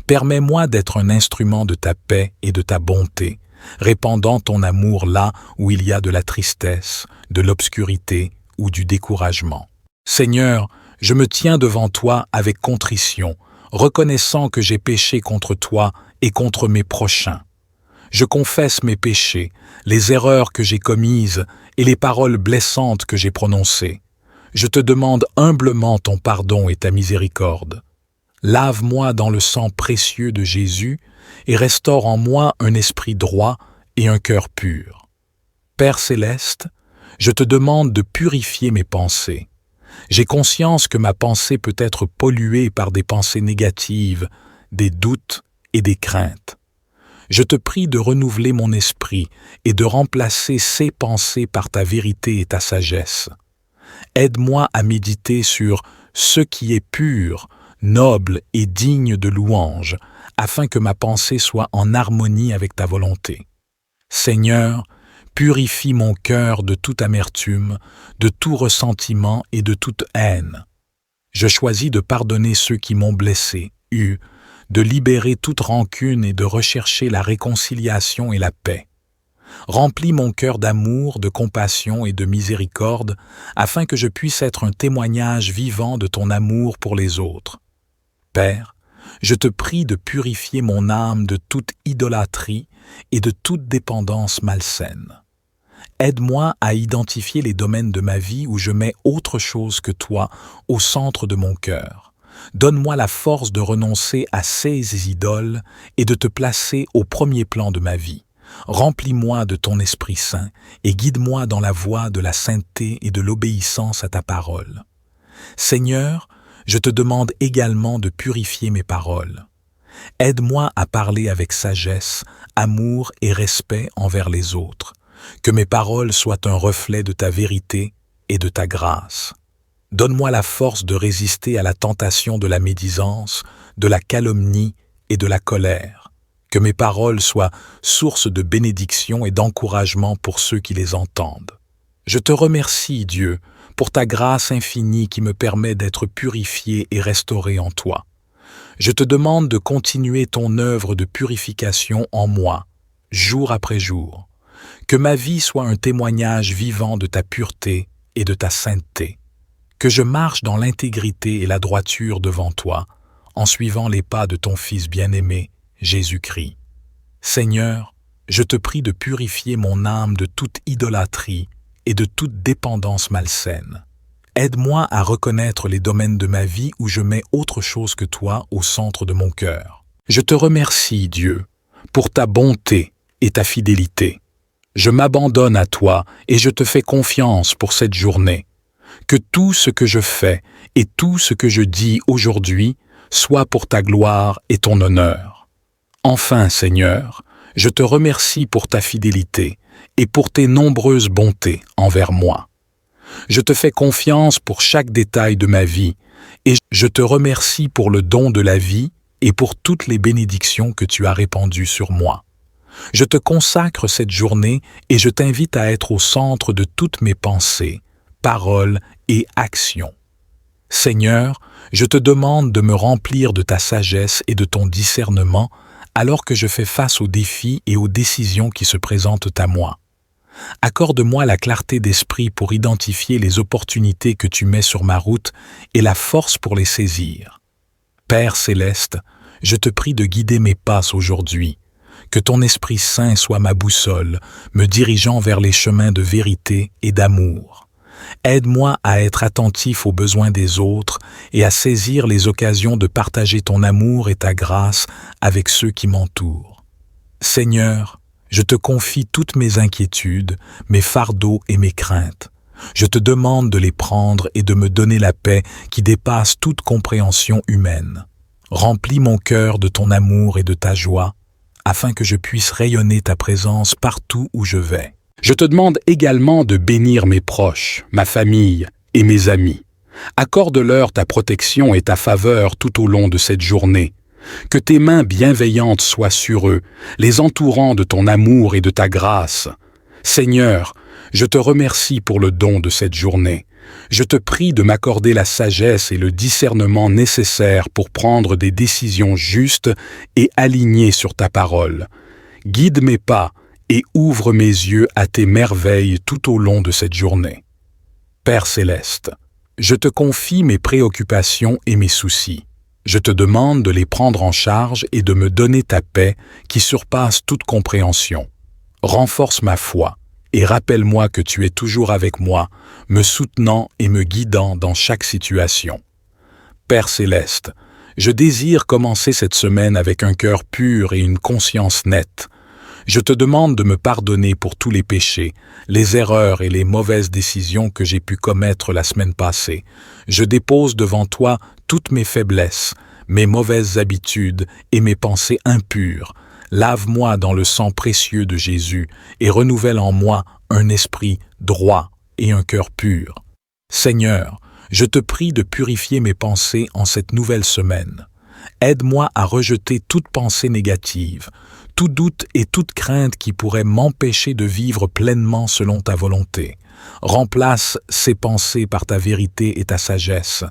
Permets-moi d'être un instrument de ta paix et de ta bonté, répandant ton amour là où il y a de la tristesse, de l'obscurité ou du découragement. Seigneur, je me tiens devant toi avec contrition, reconnaissant que j'ai péché contre toi et contre mes prochains. Je confesse mes péchés, les erreurs que j'ai commises et les paroles blessantes que j'ai prononcées. Je te demande humblement ton pardon et ta miséricorde. Lave-moi dans le sang précieux de Jésus et restaure en moi un esprit droit et un cœur pur. Père céleste, je te demande de purifier mes pensées. J'ai conscience que ma pensée peut être polluée par des pensées négatives, des doutes et des craintes. Je te prie de renouveler mon esprit et de remplacer ces pensées par ta vérité et ta sagesse. Aide-moi à méditer sur ce qui est pur, noble et digne de louange, afin que ma pensée soit en harmonie avec ta volonté. Seigneur, purifie mon cœur de toute amertume, de tout ressentiment et de toute haine. Je choisis de pardonner ceux qui m'ont blessé, de libérer toute rancune et de rechercher la réconciliation et la paix. Remplis mon cœur d'amour, de compassion et de miséricorde, afin que je puisse être un témoignage vivant de ton amour pour les autres. Père, je te prie de purifier mon âme de toute idolâtrie et de toute dépendance malsaine. Aide-moi à identifier les domaines de ma vie où je mets autre chose que toi au centre de mon cœur. Donne-moi la force de renoncer à ces idoles et de te placer au premier plan de ma vie. Remplis-moi de ton Esprit Saint et guide-moi dans la voie de la sainteté et de l'obéissance à ta parole. Seigneur, je te demande également de purifier mes paroles. Aide-moi à parler avec sagesse, amour et respect envers les autres. Que mes paroles soient un reflet de ta vérité et de ta grâce. Donne-moi la force de résister à la tentation de la médisance, de la calomnie et de la colère. Que mes paroles soient source de bénédiction et d'encouragement pour ceux qui les entendent. Je te remercie, Dieu, pour ta grâce infinie qui me permet d'être purifié et restauré en toi. Je te demande de continuer ton œuvre de purification en moi, jour après jour. Que ma vie soit un témoignage vivant de ta pureté et de ta sainteté. Que je marche dans l'intégrité et la droiture devant toi, en suivant les pas de ton Fils bien-aimé, Jésus-Christ. Seigneur, je te prie de purifier mon âme de toute idolâtrie et de toute dépendance malsaine. Aide-moi à reconnaître les domaines de ma vie où je mets autre chose que toi au centre de mon cœur. Je te remercie, Dieu, pour ta bonté et ta fidélité. Je m'abandonne à toi et je te fais confiance pour cette journée. Que tout ce que je fais et tout ce que je dis aujourd'hui soit pour ta gloire et ton honneur. Enfin, Seigneur, je te remercie pour ta fidélité et pour tes nombreuses bontés envers moi. Je te fais confiance pour chaque détail de ma vie et je te remercie pour le don de la vie et pour toutes les bénédictions que tu as répandues sur moi. Je te consacre cette journée et je t'invite à être au centre de toutes mes pensées, paroles et actions. Seigneur, je te demande de me remplir de ta sagesse et de ton discernement alors que je fais face aux défis et aux décisions qui se présentent à moi. Accorde-moi la clarté d'esprit pour identifier les opportunités que tu mets sur ma route et la force pour les saisir. Père céleste, je te prie de guider mes pas aujourd'hui. Que ton Esprit Saint soit ma boussole, me dirigeant vers les chemins de vérité et d'amour. Aide-moi à être attentif aux besoins des autres et à saisir les occasions de partager ton amour et ta grâce avec ceux qui m'entourent. Seigneur, je te confie toutes mes inquiétudes, mes fardeaux et mes craintes. Je te demande de les prendre et de me donner la paix qui dépasse toute compréhension humaine. Remplis mon cœur de ton amour et de ta joie, afin que je puisse rayonner ta présence partout où je vais. Je te demande également de bénir mes proches, ma famille et mes amis. Accorde-leur ta protection et ta faveur tout au long de cette journée. Que tes mains bienveillantes soient sur eux, les entourant de ton amour et de ta grâce. Seigneur, je te remercie pour le don de cette journée. Je te prie de m'accorder la sagesse et le discernement nécessaires pour prendre des décisions justes et alignées sur ta parole. Guide mes pas et ouvre mes yeux à tes merveilles tout au long de cette journée. Père céleste, je te confie mes préoccupations et mes soucis. Je te demande de les prendre en charge et de me donner ta paix qui surpasse toute compréhension. Renforce ma foi et rappelle-moi que tu es toujours avec moi, me soutenant et me guidant dans chaque situation. Père céleste, je désire commencer cette semaine avec un cœur pur et une conscience nette. Je te demande de me pardonner pour tous les péchés, les erreurs et les mauvaises décisions que j'ai pu commettre la semaine passée. Je dépose devant toi toutes mes faiblesses, mes mauvaises habitudes et mes pensées impures. Lave-moi dans le sang précieux de Jésus et renouvelle en moi un esprit droit et un cœur pur. Seigneur, je te prie de purifier mes pensées en cette nouvelle semaine. Aide-moi à rejeter toute pensée négative, tout doute et toute crainte qui pourrait m'empêcher de vivre pleinement selon ta volonté. Remplace ces pensées par ta vérité et ta sagesse.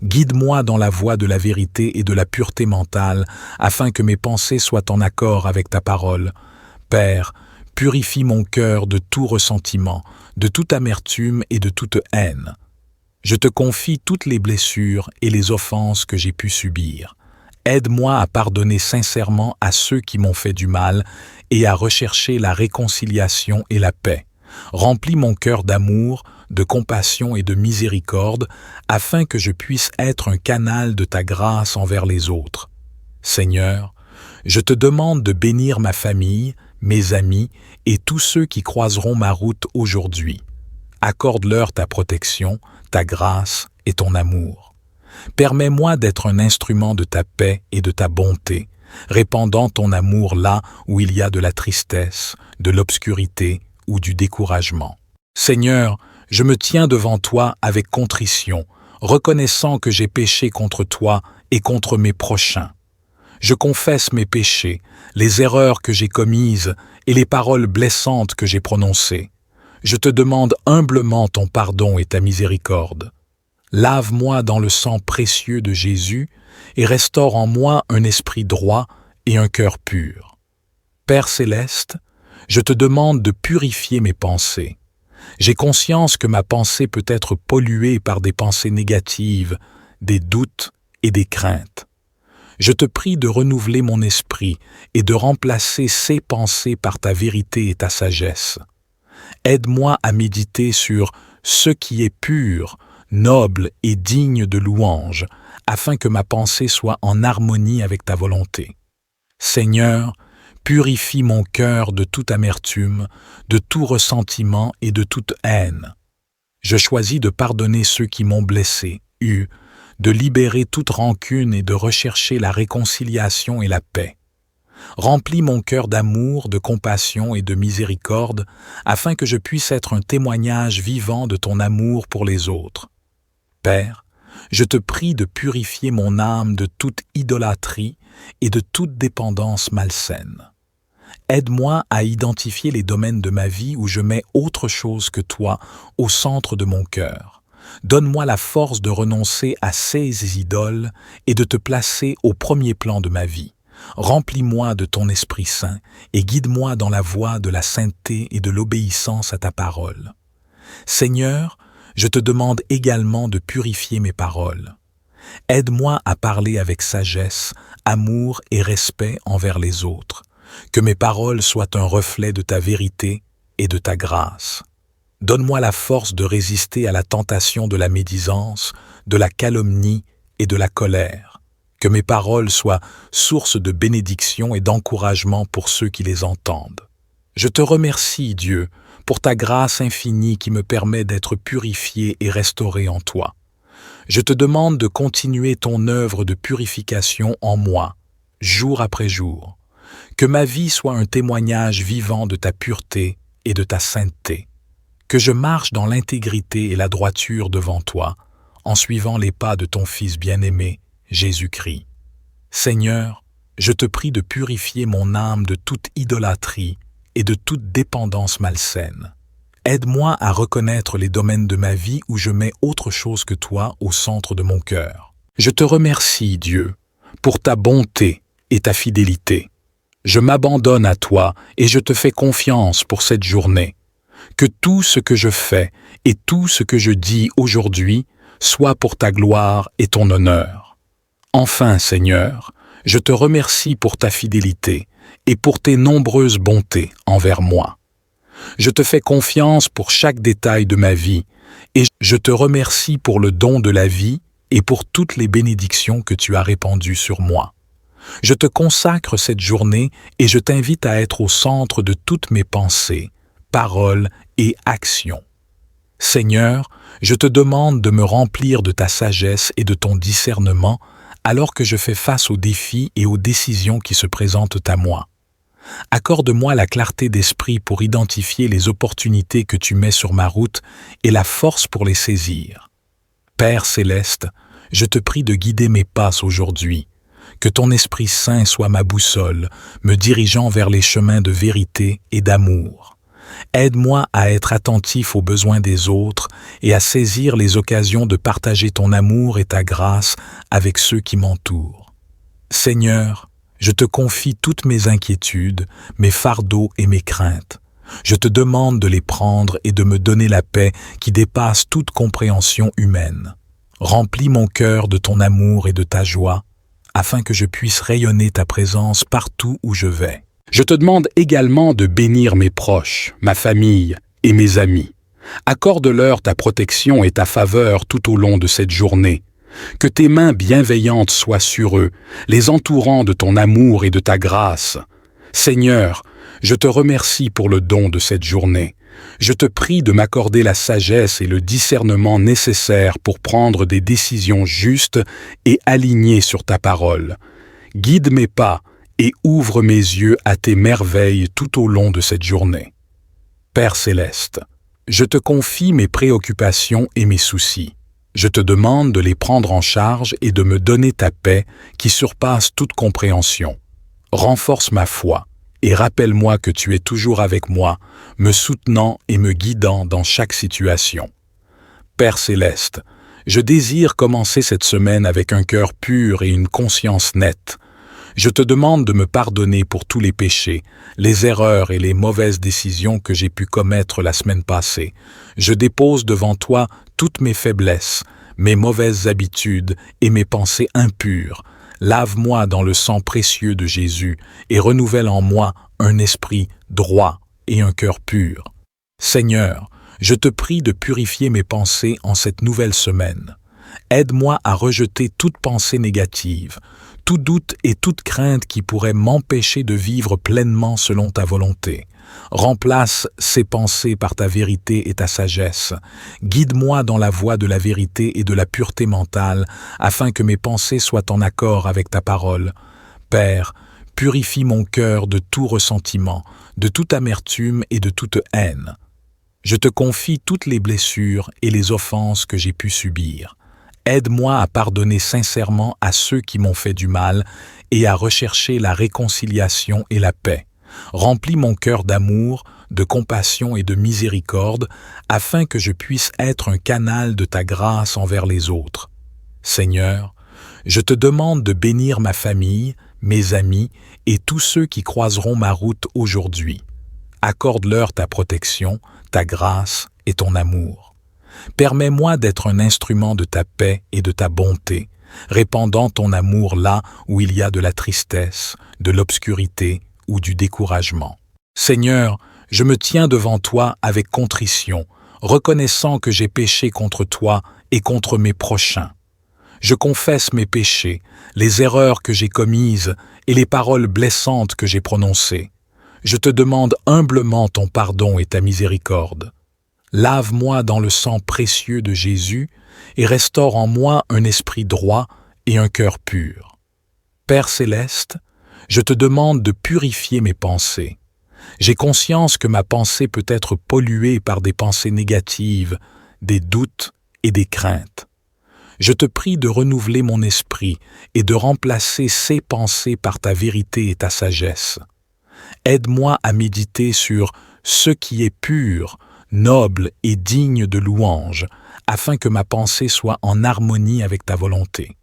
Guide-moi dans la voie de la vérité et de la pureté mentale, afin que mes pensées soient en accord avec ta parole. Père, purifie mon cœur de tout ressentiment, de toute amertume et de toute haine. Je te confie toutes les blessures et les offenses que j'ai pu subir. Aide-moi à pardonner sincèrement à ceux qui m'ont fait du mal et à rechercher la réconciliation et la paix. Remplis mon cœur d'amour, de compassion et de miséricorde, afin que je puisse être un canal de ta grâce envers les autres. Seigneur, je te demande de bénir ma famille, mes amis et tous ceux qui croiseront ma route aujourd'hui. Accorde-leur ta protection, ta grâce et ton amour. Permets-moi d'être un instrument de ta paix et de ta bonté, répandant ton amour là où il y a de la tristesse, de l'obscurité ou du découragement. Seigneur, je me tiens devant toi avec contrition, reconnaissant que j'ai péché contre toi et contre mes prochains. Je confesse mes péchés, les erreurs que j'ai commises et les paroles blessantes que j'ai prononcées. Je te demande humblement ton pardon et ta miséricorde. Lave-moi dans le sang précieux de Jésus et restaure en moi un esprit droit et un cœur pur. Père céleste, je te demande de purifier mes pensées. J'ai conscience que ma pensée peut être polluée par des pensées négatives, des doutes et des craintes. Je te prie de renouveler mon esprit et de remplacer ces pensées par ta vérité et ta sagesse. Aide-moi à méditer sur ce qui est pur, noble et digne de louange, afin que ma pensée soit en harmonie avec ta volonté. Seigneur, purifie mon cœur de toute amertume, de tout ressentiment et de toute haine. Je choisis de pardonner ceux qui m'ont blessé, de libérer toute rancune et de rechercher la réconciliation et la paix. Remplis mon cœur d'amour, de compassion et de miséricorde, afin que je puisse être un témoignage vivant de ton amour pour les autres. Père, je te prie de purifier mon âme de toute idolâtrie et de toute dépendance malsaine. Aide-moi à identifier les domaines de ma vie où je mets autre chose que toi au centre de mon cœur. Donne-moi la force de renoncer à ces idoles et de te placer au premier plan de ma vie. Remplis-moi de ton Esprit Saint et guide-moi dans la voie de la sainteté et de l'obéissance à ta parole. Seigneur, je te demande également de purifier mes paroles. Aide-moi à parler avec sagesse, amour et respect envers les autres. Que mes paroles soient un reflet de ta vérité et de ta grâce. Donne-moi la force de résister à la tentation de la médisance, de la calomnie et de la colère. Que mes paroles soient source de bénédiction et d'encouragement pour ceux qui les entendent. Je te remercie, Dieu, pour ta grâce infinie qui me permet d'être purifié et restauré en toi. Je te demande de continuer ton œuvre de purification en moi, jour après jour. Que ma vie soit un témoignage vivant de ta pureté et de ta sainteté. Que je marche dans l'intégrité et la droiture devant toi, en suivant les pas de ton Fils bien-aimé, Jésus-Christ. Seigneur, je te prie de purifier mon âme de toute idolâtrie et de toute dépendance malsaine. Aide-moi à reconnaître les domaines de ma vie où je mets autre chose que toi au centre de mon cœur. Je te remercie, Dieu, pour ta bonté et ta fidélité. Je m'abandonne à toi et je te fais confiance pour cette journée. Que tout ce que je fais et tout ce que je dis aujourd'hui soit pour ta gloire et ton honneur. Enfin, Seigneur, je te remercie pour ta fidélité et pour tes nombreuses bontés envers moi. Je te fais confiance pour chaque détail de ma vie et je te remercie pour le don de la vie et pour toutes les bénédictions que tu as répandues sur moi. Je te consacre cette journée et je t'invite à être au centre de toutes mes pensées, paroles et actions. Seigneur, je te demande de me remplir de ta sagesse et de ton discernement alors que je fais face aux défis et aux décisions qui se présentent à moi. Accorde-moi la clarté d'esprit pour identifier les opportunités que tu mets sur ma route et la force pour les saisir. Père céleste, je te prie de guider mes pas aujourd'hui. Que ton Esprit Saint soit ma boussole, me dirigeant vers les chemins de vérité et d'amour. Aide-moi à être attentif aux besoins des autres et à saisir les occasions de partager ton amour et ta grâce avec ceux qui m'entourent. Seigneur, je te confie toutes mes inquiétudes, mes fardeaux et mes craintes. Je te demande de les prendre et de me donner la paix qui dépasse toute compréhension humaine. Remplis mon cœur de ton amour et de ta joie, afin que je puisse rayonner ta présence partout où je vais. Je te demande également de bénir mes proches, ma famille et mes amis. Accorde-leur ta protection et ta faveur tout au long de cette journée. Que tes mains bienveillantes soient sur eux, les entourant de ton amour et de ta grâce. Seigneur, je te remercie pour le don de cette journée. Je te prie de m'accorder la sagesse et le discernement nécessaires pour prendre des décisions justes et alignées sur ta parole. Guide mes pas et ouvre mes yeux à tes merveilles tout au long de cette journée. Père céleste, je te confie mes préoccupations et mes soucis. Je te demande de les prendre en charge et de me donner ta paix qui surpasse toute compréhension. Renforce ma foi et rappelle-moi que tu es toujours avec moi, me soutenant et me guidant dans chaque situation. Père céleste, je désire commencer cette semaine avec un cœur pur et une conscience nette. Je te demande de me pardonner pour tous les péchés, les erreurs et les mauvaises décisions que j'ai pu commettre la semaine passée. Je dépose devant toi toutes mes faiblesses, mes mauvaises habitudes et mes pensées impures. Lave-moi dans le sang précieux de Jésus et renouvelle en moi un esprit droit et un cœur pur. Seigneur, je te prie de purifier mes pensées en cette nouvelle semaine. Aide-moi à rejeter toute pensée négative, tout doute et toute crainte qui pourrait m'empêcher de vivre pleinement selon ta volonté. Remplace ces pensées par ta vérité et ta sagesse. Guide-moi dans la voie de la vérité et de la pureté mentale, afin que mes pensées soient en accord avec ta parole. Père, purifie mon cœur de tout ressentiment, de toute amertume et de toute haine. Je te confie toutes les blessures et les offenses que j'ai pu subir. Aide-moi à pardonner sincèrement à ceux qui m'ont fait du mal et à rechercher la réconciliation et la paix. Remplis mon cœur d'amour, de compassion et de miséricorde, afin que je puisse être un canal de ta grâce envers les autres. Seigneur, je te demande de bénir ma famille, mes amis et tous ceux qui croiseront ma route aujourd'hui. Accorde-leur ta protection, ta grâce et ton amour. Permets-moi d'être un instrument de ta paix et de ta bonté, répandant ton amour là où il y a de la tristesse, de l'obscurité ou du découragement. Seigneur, je me tiens devant toi avec contrition, reconnaissant que j'ai péché contre toi et contre mes prochains. Je confesse mes péchés, les erreurs que j'ai commises et les paroles blessantes que j'ai prononcées. Je te demande humblement ton pardon et ta miséricorde. Lave-moi dans le sang précieux de Jésus et restaure en moi un esprit droit et un cœur pur. Père céleste, je te demande de purifier mes pensées. J'ai conscience que ma pensée peut être polluée par des pensées négatives, des doutes et des craintes. Je te prie de renouveler mon esprit et de remplacer ces pensées par ta vérité et ta sagesse. Aide-moi à méditer sur ce qui est pur, noble et digne de louange, afin que ma pensée soit en harmonie avec ta volonté.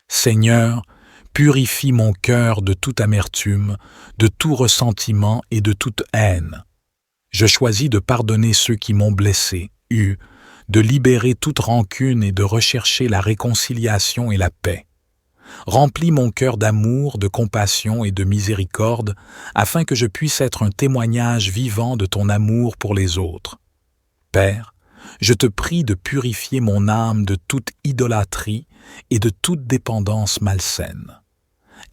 Seigneur, purifie mon cœur de toute amertume, de tout ressentiment et de toute haine. Je choisis de pardonner ceux qui m'ont blessé, de libérer toute rancune et de rechercher la réconciliation et la paix. Remplis mon cœur d'amour, de compassion et de miséricorde, afin que je puisse être un témoignage vivant de ton amour pour les autres. Père, je te prie de purifier mon âme de toute idolâtrie et de toute dépendance malsaine.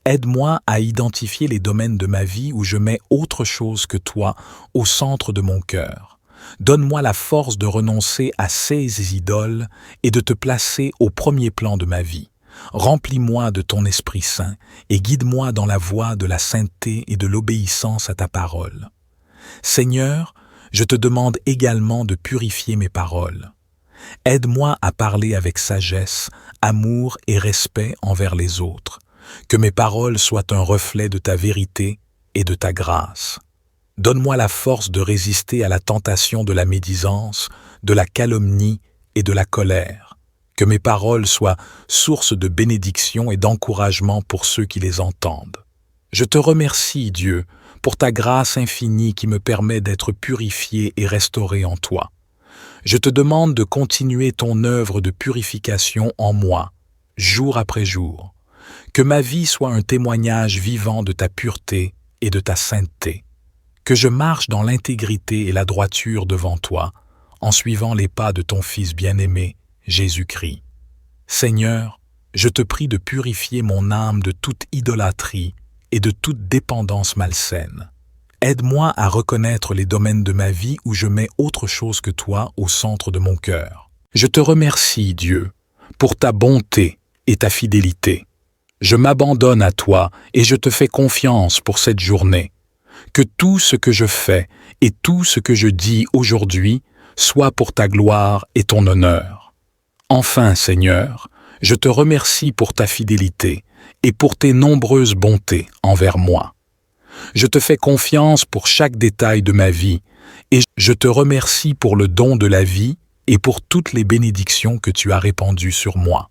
Aide-moi à identifier les domaines de ma vie où je mets autre chose que toi au centre de mon cœur. Donne-moi la force de renoncer à ces idoles et de te placer au premier plan de ma vie. Remplis-moi de ton Esprit Saint et guide-moi dans la voie de la sainteté et de l'obéissance à ta parole. Seigneur, je te demande également de purifier mes paroles. Aide-moi à parler avec sagesse, amour et respect envers les autres. Que mes paroles soient un reflet de ta vérité et de ta grâce. Donne-moi la force de résister à la tentation de la médisance, de la calomnie et de la colère. Que mes paroles soient source de bénédiction et d'encouragement pour ceux qui les entendent. Je te remercie, Dieu, pour ta grâce infinie qui me permet d'être purifié et restauré en toi. Je te demande de continuer ton œuvre de purification en moi, jour après jour. Que ma vie soit un témoignage vivant de ta pureté et de ta sainteté. Que je marche dans l'intégrité et la droiture devant toi, en suivant les pas de ton Fils bien-aimé, Jésus-Christ. Seigneur, je te prie de purifier mon âme de toute idolâtrie et de toute dépendance malsaine. Aide-moi à reconnaître les domaines de ma vie où je mets autre chose que toi au centre de mon cœur. Je te remercie, Dieu, pour ta bonté et ta fidélité. Je m'abandonne à toi et je te fais confiance pour cette journée. Que tout ce que je fais et tout ce que je dis aujourd'hui soit pour ta gloire et ton honneur. Enfin, Seigneur, je te remercie pour ta fidélité et pour tes nombreuses bontés envers moi. Je te fais confiance pour chaque détail de ma vie et je te remercie pour le don de la vie et pour toutes les bénédictions que tu as répandues sur moi.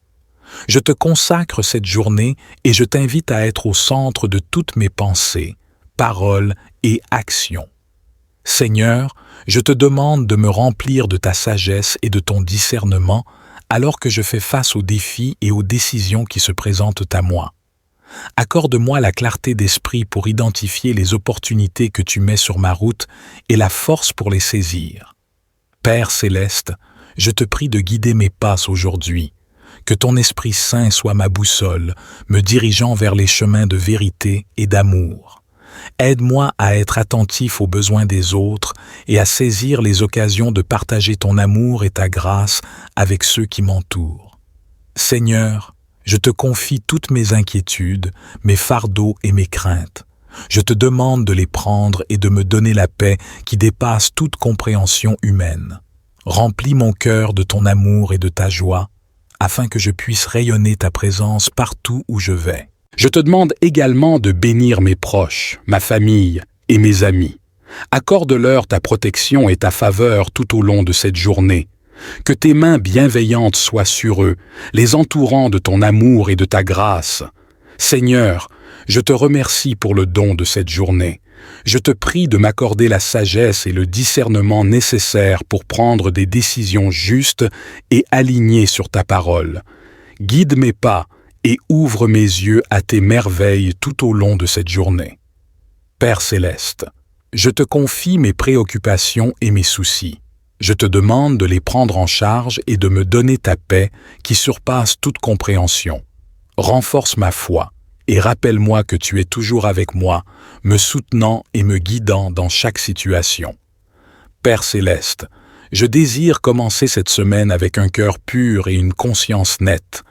Je te consacre cette journée et je t'invite à être au centre de toutes mes pensées, paroles et actions. Seigneur, je te demande de me remplir de ta sagesse et de ton discernement alors que je fais face aux défis et aux décisions qui se présentent à moi. Accorde-moi la clarté d'esprit pour identifier les opportunités que tu mets sur ma route et la force pour les saisir. Père céleste, je te prie de guider mes pas aujourd'hui. Que ton Esprit Saint soit ma boussole, me dirigeant vers les chemins de vérité et d'amour. Aide-moi à être attentif aux besoins des autres et à saisir les occasions de partager ton amour et ta grâce avec ceux qui m'entourent. Seigneur, je te confie toutes mes inquiétudes, mes fardeaux et mes craintes. Je te demande de les prendre et de me donner la paix qui dépasse toute compréhension humaine. Remplis mon cœur de ton amour et de ta joie, afin que je puisse rayonner ta présence partout où je vais. Je te demande également de bénir mes proches, ma famille et mes amis. Accorde-leur ta protection et ta faveur tout au long de cette journée. Que tes mains bienveillantes soient sur eux, les entourant de ton amour et de ta grâce. Seigneur, je te remercie pour le don de cette journée. Je te prie de m'accorder la sagesse et le discernement nécessaires pour prendre des décisions justes et alignées sur ta parole. Guide mes pas et ouvre mes yeux à tes merveilles tout au long de cette journée. Père céleste, je te confie mes préoccupations et mes soucis. Je te demande de les prendre en charge et de me donner ta paix qui surpasse toute compréhension. Renforce ma foi et rappelle-moi que tu es toujours avec moi, me soutenant et me guidant dans chaque situation. Père céleste, je désire commencer cette semaine avec un cœur pur et une conscience nette.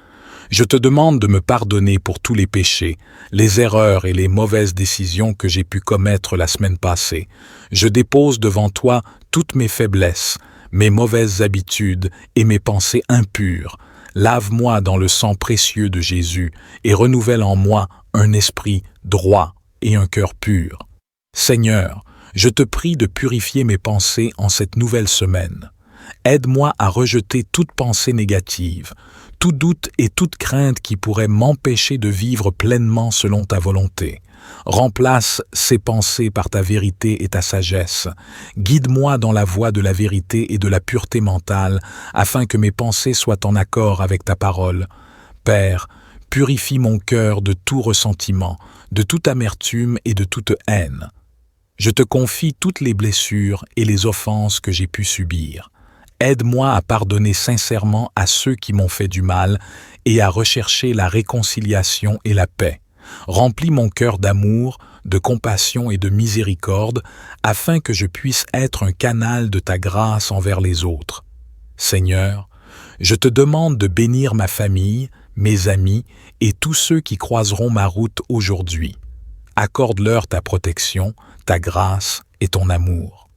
Je te demande de me pardonner pour tous les péchés, les erreurs et les mauvaises décisions que j'ai pu commettre la semaine passée. Je dépose devant toi toutes mes faiblesses, mes mauvaises habitudes et mes pensées impures. Lave-moi dans le sang précieux de Jésus et renouvelle en moi un esprit droit et un cœur pur. Seigneur, je te prie de purifier mes pensées en cette nouvelle semaine. Aide-moi à rejeter toute pensée négative, tout doute et toute crainte qui pourrait m'empêcher de vivre pleinement selon ta volonté. Remplace ces pensées par ta vérité et ta sagesse. Guide-moi dans la voie de la vérité et de la pureté mentale, afin que mes pensées soient en accord avec ta parole. Père, purifie mon cœur de tout ressentiment, de toute amertume et de toute haine. Je te confie toutes les blessures et les offenses que j'ai pu subir. Aide-moi à pardonner sincèrement à ceux qui m'ont fait du mal et à rechercher la réconciliation et la paix. Remplis mon cœur d'amour, de compassion et de miséricorde, afin que je puisse être un canal de ta grâce envers les autres. Seigneur, je te demande de bénir ma famille, mes amis et tous ceux qui croiseront ma route aujourd'hui. Accorde-leur ta protection, ta grâce et ton amour.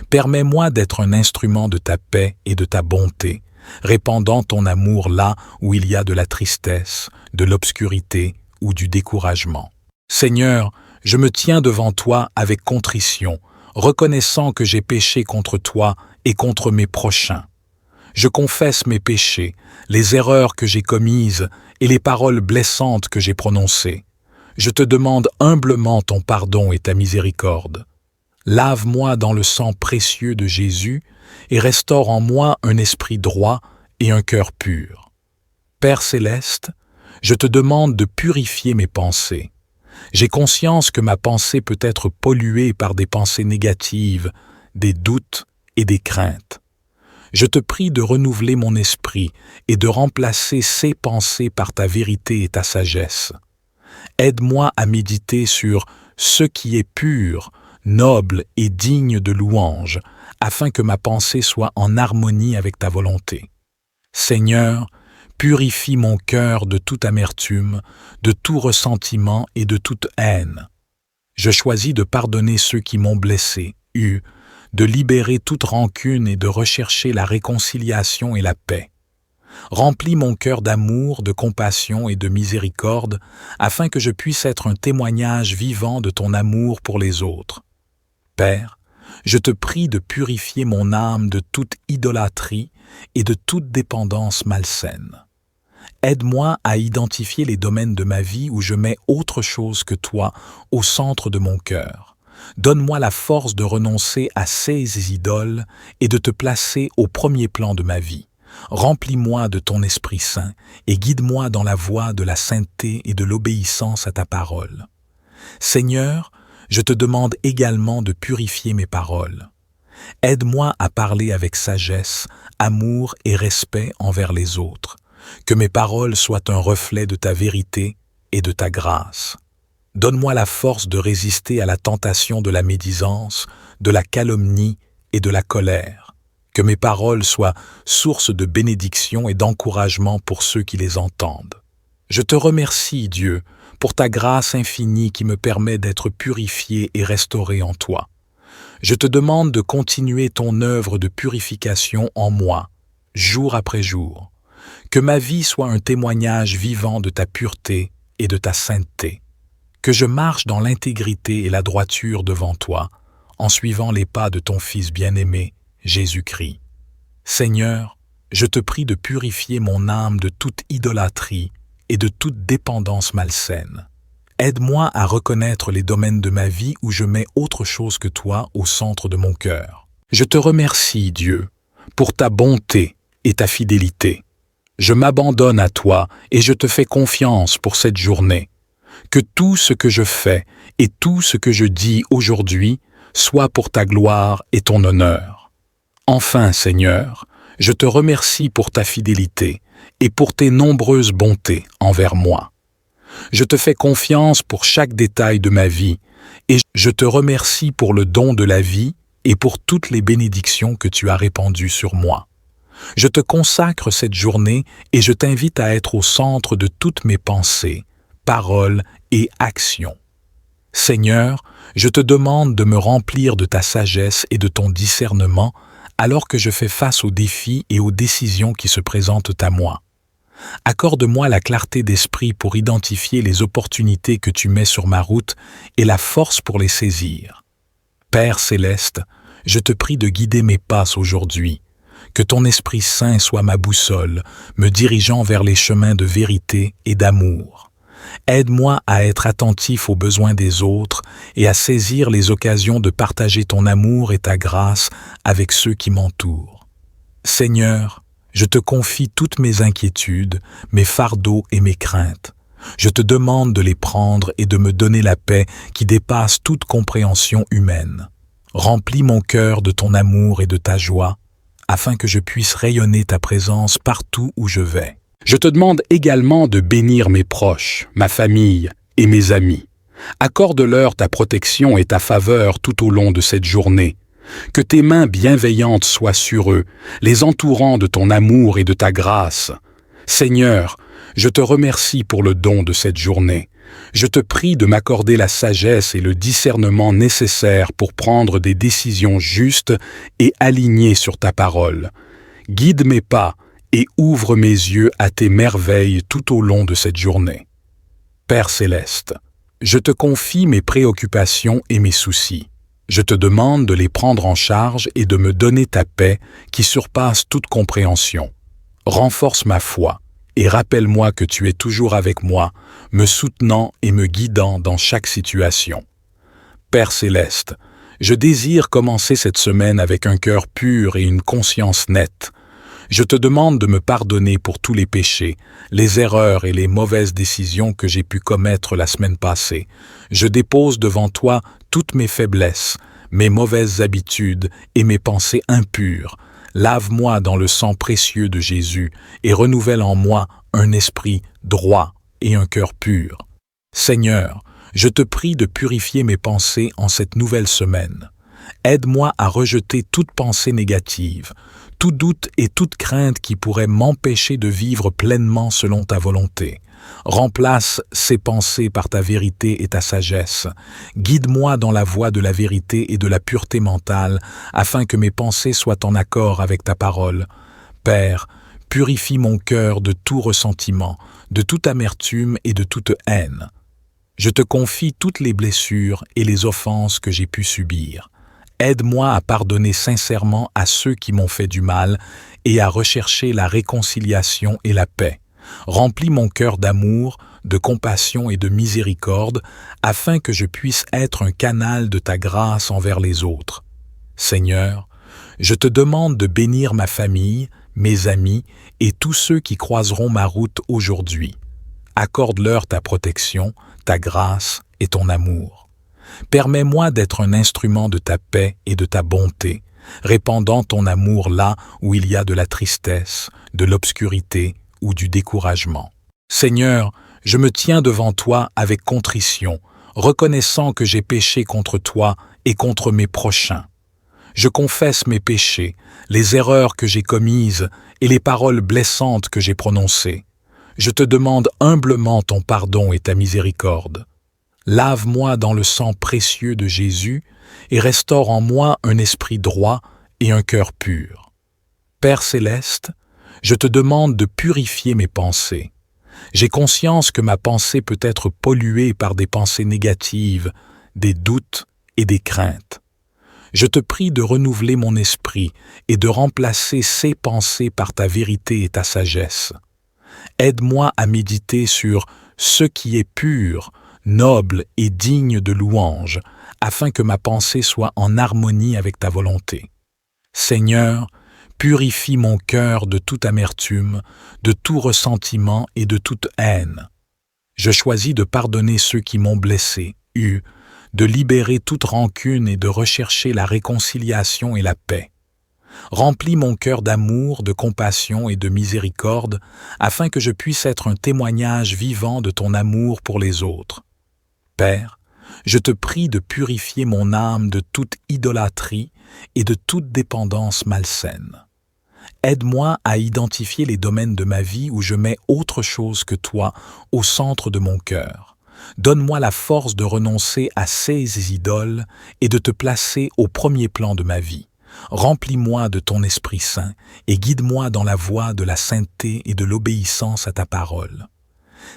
Permets-moi d'être un instrument de ta paix et de ta bonté, répandant ton amour là où il y a de la tristesse, de l'obscurité ou du découragement. Seigneur, je me tiens devant toi avec contrition, reconnaissant que j'ai péché contre toi et contre mes prochains. Je confesse mes péchés, les erreurs que j'ai commises et les paroles blessantes que j'ai prononcées. Je te demande humblement ton pardon et ta miséricorde. Lave-moi dans le sang précieux de Jésus et restaure en moi un esprit droit et un cœur pur. Père céleste, je te demande de purifier mes pensées. J'ai conscience que ma pensée peut être polluée par des pensées négatives, des doutes et des craintes. Je te prie de renouveler mon esprit et de remplacer ces pensées par ta vérité et ta sagesse. Aide-moi à méditer sur ce qui est pur, noble et digne de louange, afin que ma pensée soit en harmonie avec ta volonté. Seigneur, Purifie mon cœur de toute amertume, de tout ressentiment et de toute haine. Je choisis de pardonner ceux qui m'ont blessé, de libérer toute rancune et de rechercher la réconciliation et la paix. Remplis mon cœur d'amour, de compassion et de miséricorde, afin que je puisse être un témoignage vivant de ton amour pour les autres. Père, je te prie de purifier mon âme de toute idolâtrie et de toute dépendance malsaine. Aide-moi à identifier les domaines de ma vie où je mets autre chose que toi au centre de mon cœur. Donne-moi la force de renoncer à ces idoles et de te placer au premier plan de ma vie. Remplis-moi de ton Esprit Saint et guide-moi dans la voie de la sainteté et de l'obéissance à ta parole. Seigneur, je te demande également de purifier mes paroles. Aide-moi à parler avec sagesse, amour et respect envers les autres. Que mes paroles soient un reflet de ta vérité et de ta grâce. Donne-moi la force de résister à la tentation de la médisance, de la calomnie et de la colère. Que mes paroles soient source de bénédiction et d'encouragement pour ceux qui les entendent. Je te remercie, Dieu, pour ta grâce infinie qui me permet d'être purifié et restauré en toi. Je te demande de continuer ton œuvre de purification en moi, jour après jour. Que ma vie soit un témoignage vivant de ta pureté et de ta sainteté. Que je marche dans l'intégrité et la droiture devant toi, en suivant les pas de ton Fils bien-aimé, Jésus-Christ. Seigneur, je te prie de purifier mon âme de toute idolâtrie et de toute dépendance malsaine. Aide-moi à reconnaître les domaines de ma vie où je mets autre chose que toi au centre de mon cœur. Je te remercie, Dieu, pour ta bonté et ta fidélité. Je m'abandonne à toi et je te fais confiance pour cette journée. Que tout ce que je fais et tout ce que je dis aujourd'hui soit pour ta gloire et ton honneur. Enfin, Seigneur, je te remercie pour ta fidélité et pour tes nombreuses bontés envers moi. Je te fais confiance pour chaque détail de ma vie et je te remercie pour le don de la vie et pour toutes les bénédictions que tu as répandues sur moi. Je te consacre cette journée et je t'invite à être au centre de toutes mes pensées, paroles et actions. Seigneur, je te demande de me remplir de ta sagesse et de ton discernement alors que je fais face aux défis et aux décisions qui se présentent à moi. Accorde-moi la clarté d'esprit pour identifier les opportunités que tu mets sur ma route et la force pour les saisir. Père céleste, je te prie de guider mes pas aujourd'hui. Que ton Esprit Saint soit ma boussole, me dirigeant vers les chemins de vérité et d'amour. Aide-moi à être attentif aux besoins des autres et à saisir les occasions de partager ton amour et ta grâce avec ceux qui m'entourent. Seigneur, je te confie toutes mes inquiétudes, mes fardeaux et mes craintes. Je te demande de les prendre et de me donner la paix qui dépasse toute compréhension humaine. Remplis mon cœur de ton amour et de ta joie, afin que je puisse rayonner ta présence partout où je vais. Je te demande également de bénir mes proches, ma famille et mes amis. Accorde-leur ta protection et ta faveur tout au long de cette journée. Que tes mains bienveillantes soient sur eux, les entourant de ton amour et de ta grâce. Seigneur, je te remercie pour le don de cette journée. Je te prie de m'accorder la sagesse et le discernement nécessaires pour prendre des décisions justes et alignées sur ta parole. Guide mes pas et ouvre mes yeux à tes merveilles tout au long de cette journée. Père céleste, je te confie mes préoccupations et mes soucis. Je te demande de les prendre en charge et de me donner ta paix qui surpasse toute compréhension. Renforce ma foi et rappelle-moi que tu es toujours avec moi, me soutenant et me guidant dans chaque situation. Père céleste, je désire commencer cette semaine avec un cœur pur et une conscience nette. Je te demande de me pardonner pour tous les péchés, les erreurs et les mauvaises décisions que j'ai pu commettre la semaine passée. Je dépose devant toi toutes mes faiblesses, mes mauvaises habitudes et mes pensées impures. Lave-moi dans le sang précieux de Jésus et renouvelle en moi un esprit droit et un cœur pur. Seigneur, je te prie de purifier mes pensées en cette nouvelle semaine. Aide-moi à rejeter toute pensée négative, tout doute et toute crainte qui pourrait m'empêcher de vivre pleinement selon ta volonté. Remplace ces pensées par ta vérité et ta sagesse. Guide-moi dans la voie de la vérité et de la pureté mentale, afin que mes pensées soient en accord avec ta parole. Père, purifie mon cœur de tout ressentiment, de toute amertume et de toute haine. Je te confie toutes les blessures et les offenses que j'ai pu subir. Aide-moi à pardonner sincèrement à ceux qui m'ont fait du mal et à rechercher la réconciliation et la paix. Remplis mon cœur d'amour, de compassion et de miséricorde, afin que je puisse être un canal de ta grâce envers les autres. Seigneur, je te demande de bénir ma famille, mes amis et tous ceux qui croiseront ma route aujourd'hui. Accorde-leur ta protection, ta grâce et ton amour. Permets-moi d'être un instrument de ta paix et de ta bonté, répandant ton amour là où il y a de la tristesse, de l'obscurité ou du découragement. Seigneur, je me tiens devant toi avec contrition, reconnaissant que j'ai péché contre toi et contre mes prochains. Je confesse mes péchés, les erreurs que j'ai commises et les paroles blessantes que j'ai prononcées. Je te demande humblement ton pardon et ta miséricorde. Lave-moi dans le sang précieux de Jésus et restaure en moi un esprit droit et un cœur pur. Père céleste, je te demande de purifier mes pensées. J'ai conscience que ma pensée peut être polluée par des pensées négatives, des doutes et des craintes. Je te prie de renouveler mon esprit et de remplacer ces pensées par ta vérité et ta sagesse. Aide-moi à méditer sur ce qui est pur, noble et digne de louange, afin que ma pensée soit en harmonie avec ta volonté. Seigneur, purifie mon cœur de toute amertume, de tout ressentiment et de toute haine. Je choisis de pardonner ceux qui m'ont blessé, de libérer toute rancune et de rechercher la réconciliation et la paix. Remplis mon cœur d'amour, de compassion et de miséricorde, afin que je puisse être un témoignage vivant de ton amour pour les autres. Père, je te prie de purifier mon âme de toute idolâtrie et de toute dépendance malsaine. Aide-moi à identifier les domaines de ma vie où je mets autre chose que toi au centre de mon cœur. Donne-moi la force de renoncer à ces idoles et de te placer au premier plan de ma vie. Remplis-moi de ton Esprit Saint et guide-moi dans la voie de la sainteté et de l'obéissance à ta parole.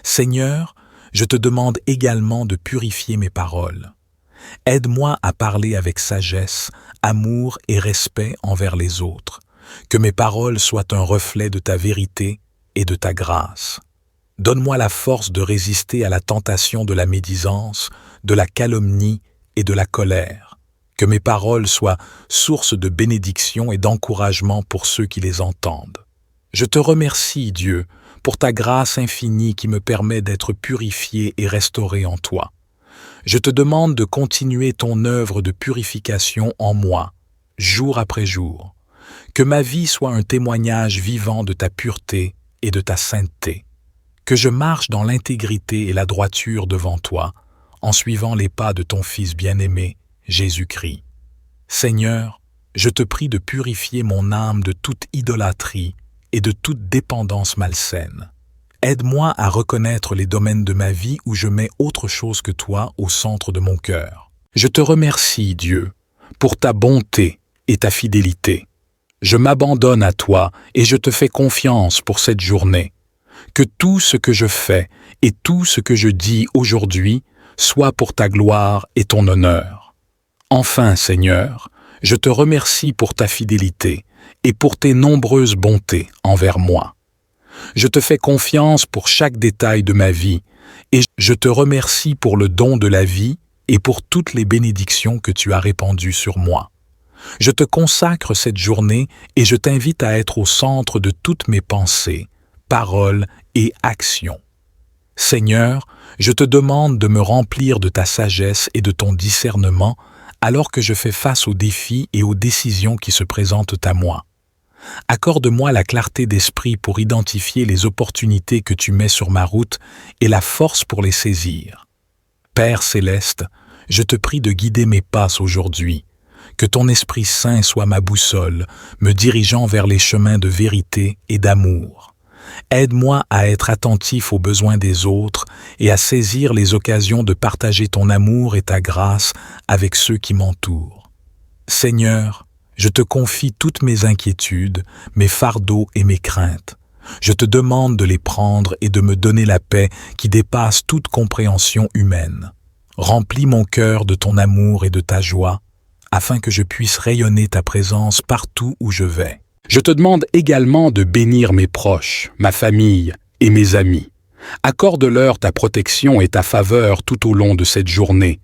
Seigneur, je te demande également de purifier mes paroles. Aide-moi à parler avec sagesse, amour et respect envers les autres. Que mes paroles soient un reflet de ta vérité et de ta grâce. Donne-moi la force de résister à la tentation de la médisance, de la calomnie et de la colère. Que mes paroles soient source de bénédiction et d'encouragement pour ceux qui les entendent. Je te remercie, Dieu, pour ta grâce infinie qui me permet d'être purifié et restauré en toi. Je te demande de continuer ton œuvre de purification en moi, jour après jour. Que ma vie soit un témoignage vivant de ta pureté et de ta sainteté. Que je marche dans l'intégrité et la droiture devant toi, en suivant les pas de ton Fils bien-aimé, Jésus-Christ. Seigneur, je te prie de purifier mon âme de toute idolâtrie et de toute dépendance malsaine. Aide-moi à reconnaître les domaines de ma vie où je mets autre chose que toi au centre de mon cœur. Je te remercie, Dieu, pour ta bonté et ta fidélité. Je m'abandonne à toi et je te fais confiance pour cette journée. Que tout ce que je fais et tout ce que je dis aujourd'hui soit pour ta gloire et ton honneur. Enfin, Seigneur, je te remercie pour ta fidélité et pour tes nombreuses bontés envers moi. Je te fais confiance pour chaque détail de ma vie et je te remercie pour le don de la vie et pour toutes les bénédictions que tu as répandues sur moi. Je te consacre cette journée et je t'invite à être au centre de toutes mes pensées, paroles et actions. Seigneur, je te demande de me remplir de ta sagesse et de ton discernement alors que je fais face aux défis et aux décisions qui se présentent à moi. Accorde-moi la clarté d'esprit pour identifier les opportunités que tu mets sur ma route et la force pour les saisir. Père céleste, je te prie de guider mes pas aujourd'hui. Que ton Esprit Saint soit ma boussole, me dirigeant vers les chemins de vérité et d'amour. Aide-moi à être attentif aux besoins des autres et à saisir les occasions de partager ton amour et ta grâce avec ceux qui m'entourent. Seigneur, je te confie toutes mes inquiétudes, mes fardeaux et mes craintes. Je te demande de les prendre et de me donner la paix qui dépasse toute compréhension humaine. Remplis mon cœur de ton amour et de ta joie, afin que je puisse rayonner ta présence partout où je vais. Je te demande également de bénir mes proches, ma famille et mes amis. Accorde-leur ta protection et ta faveur tout au long de cette journée.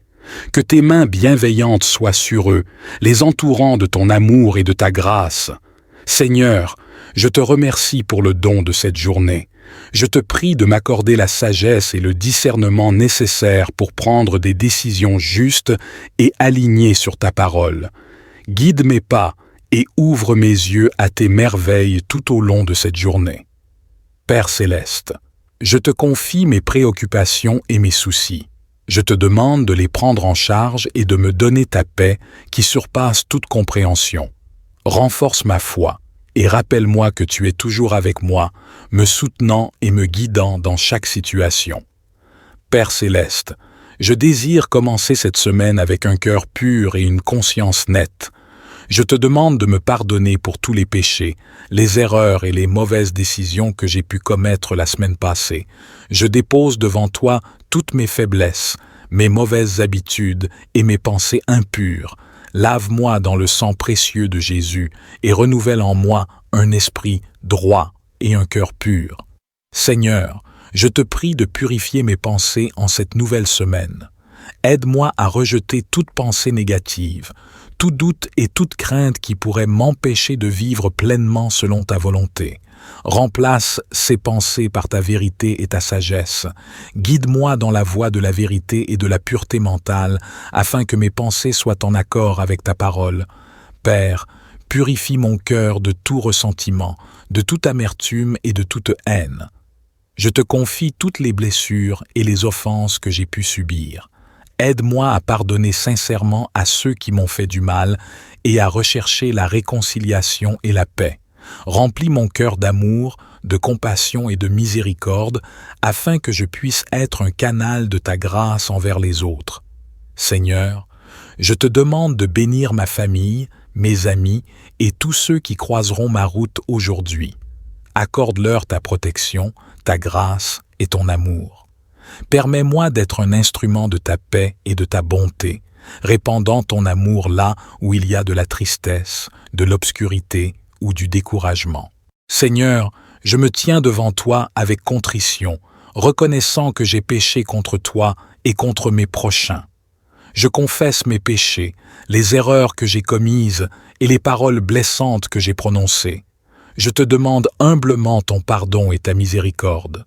Que tes mains bienveillantes soient sur eux, les entourant de ton amour et de ta grâce. Seigneur, je te remercie pour le don de cette journée. Je te prie de m'accorder la sagesse et le discernement nécessaires pour prendre des décisions justes et alignées sur ta parole. Guide mes pas et ouvre mes yeux à tes merveilles tout au long de cette journée. Père céleste, je te confie mes préoccupations et mes soucis. Je te demande de les prendre en charge et de me donner ta paix qui surpasse toute compréhension. Renforce ma foi et rappelle-moi que tu es toujours avec moi, me soutenant et me guidant dans chaque situation. Père céleste, je désire commencer cette semaine avec un cœur pur et une conscience nette. Je te demande de me pardonner pour tous les péchés, les erreurs et les mauvaises décisions que j'ai pu commettre la semaine passée. Je dépose devant toi toutes mes faiblesses, mes mauvaises habitudes et mes pensées impures. Lave-moi dans le sang précieux de Jésus et renouvelle en moi un esprit droit et un cœur pur. Seigneur, je te prie de purifier mes pensées en cette nouvelle semaine. Aide-moi à rejeter toute pensée négative, tout doute et toute crainte qui pourrait m'empêcher de vivre pleinement selon ta volonté. Remplace ces pensées par ta vérité et ta sagesse. Guide-moi dans la voie de la vérité et de la pureté mentale, afin que mes pensées soient en accord avec ta parole. Père, purifie mon cœur de tout ressentiment, de toute amertume et de toute haine. Je te confie toutes les blessures et les offenses que j'ai pu subir. Aide-moi à pardonner sincèrement à ceux qui m'ont fait du mal et à rechercher la réconciliation et la paix. Remplis mon cœur d'amour, de compassion et de miséricorde, afin que je puisse être un canal de ta grâce envers les autres. Seigneur, je te demande de bénir ma famille, mes amis et tous ceux qui croiseront ma route aujourd'hui. Accorde-leur ta protection, ta grâce et ton amour. Permets-moi d'être un instrument de ta paix et de ta bonté, répandant ton amour là où il y a de la tristesse, de l'obscurité ou du découragement. Seigneur, je me tiens devant toi avec contrition, reconnaissant que j'ai péché contre toi et contre mes prochains. Je confesse mes péchés, les erreurs que j'ai commises et les paroles blessantes que j'ai prononcées. Je te demande humblement ton pardon et ta miséricorde.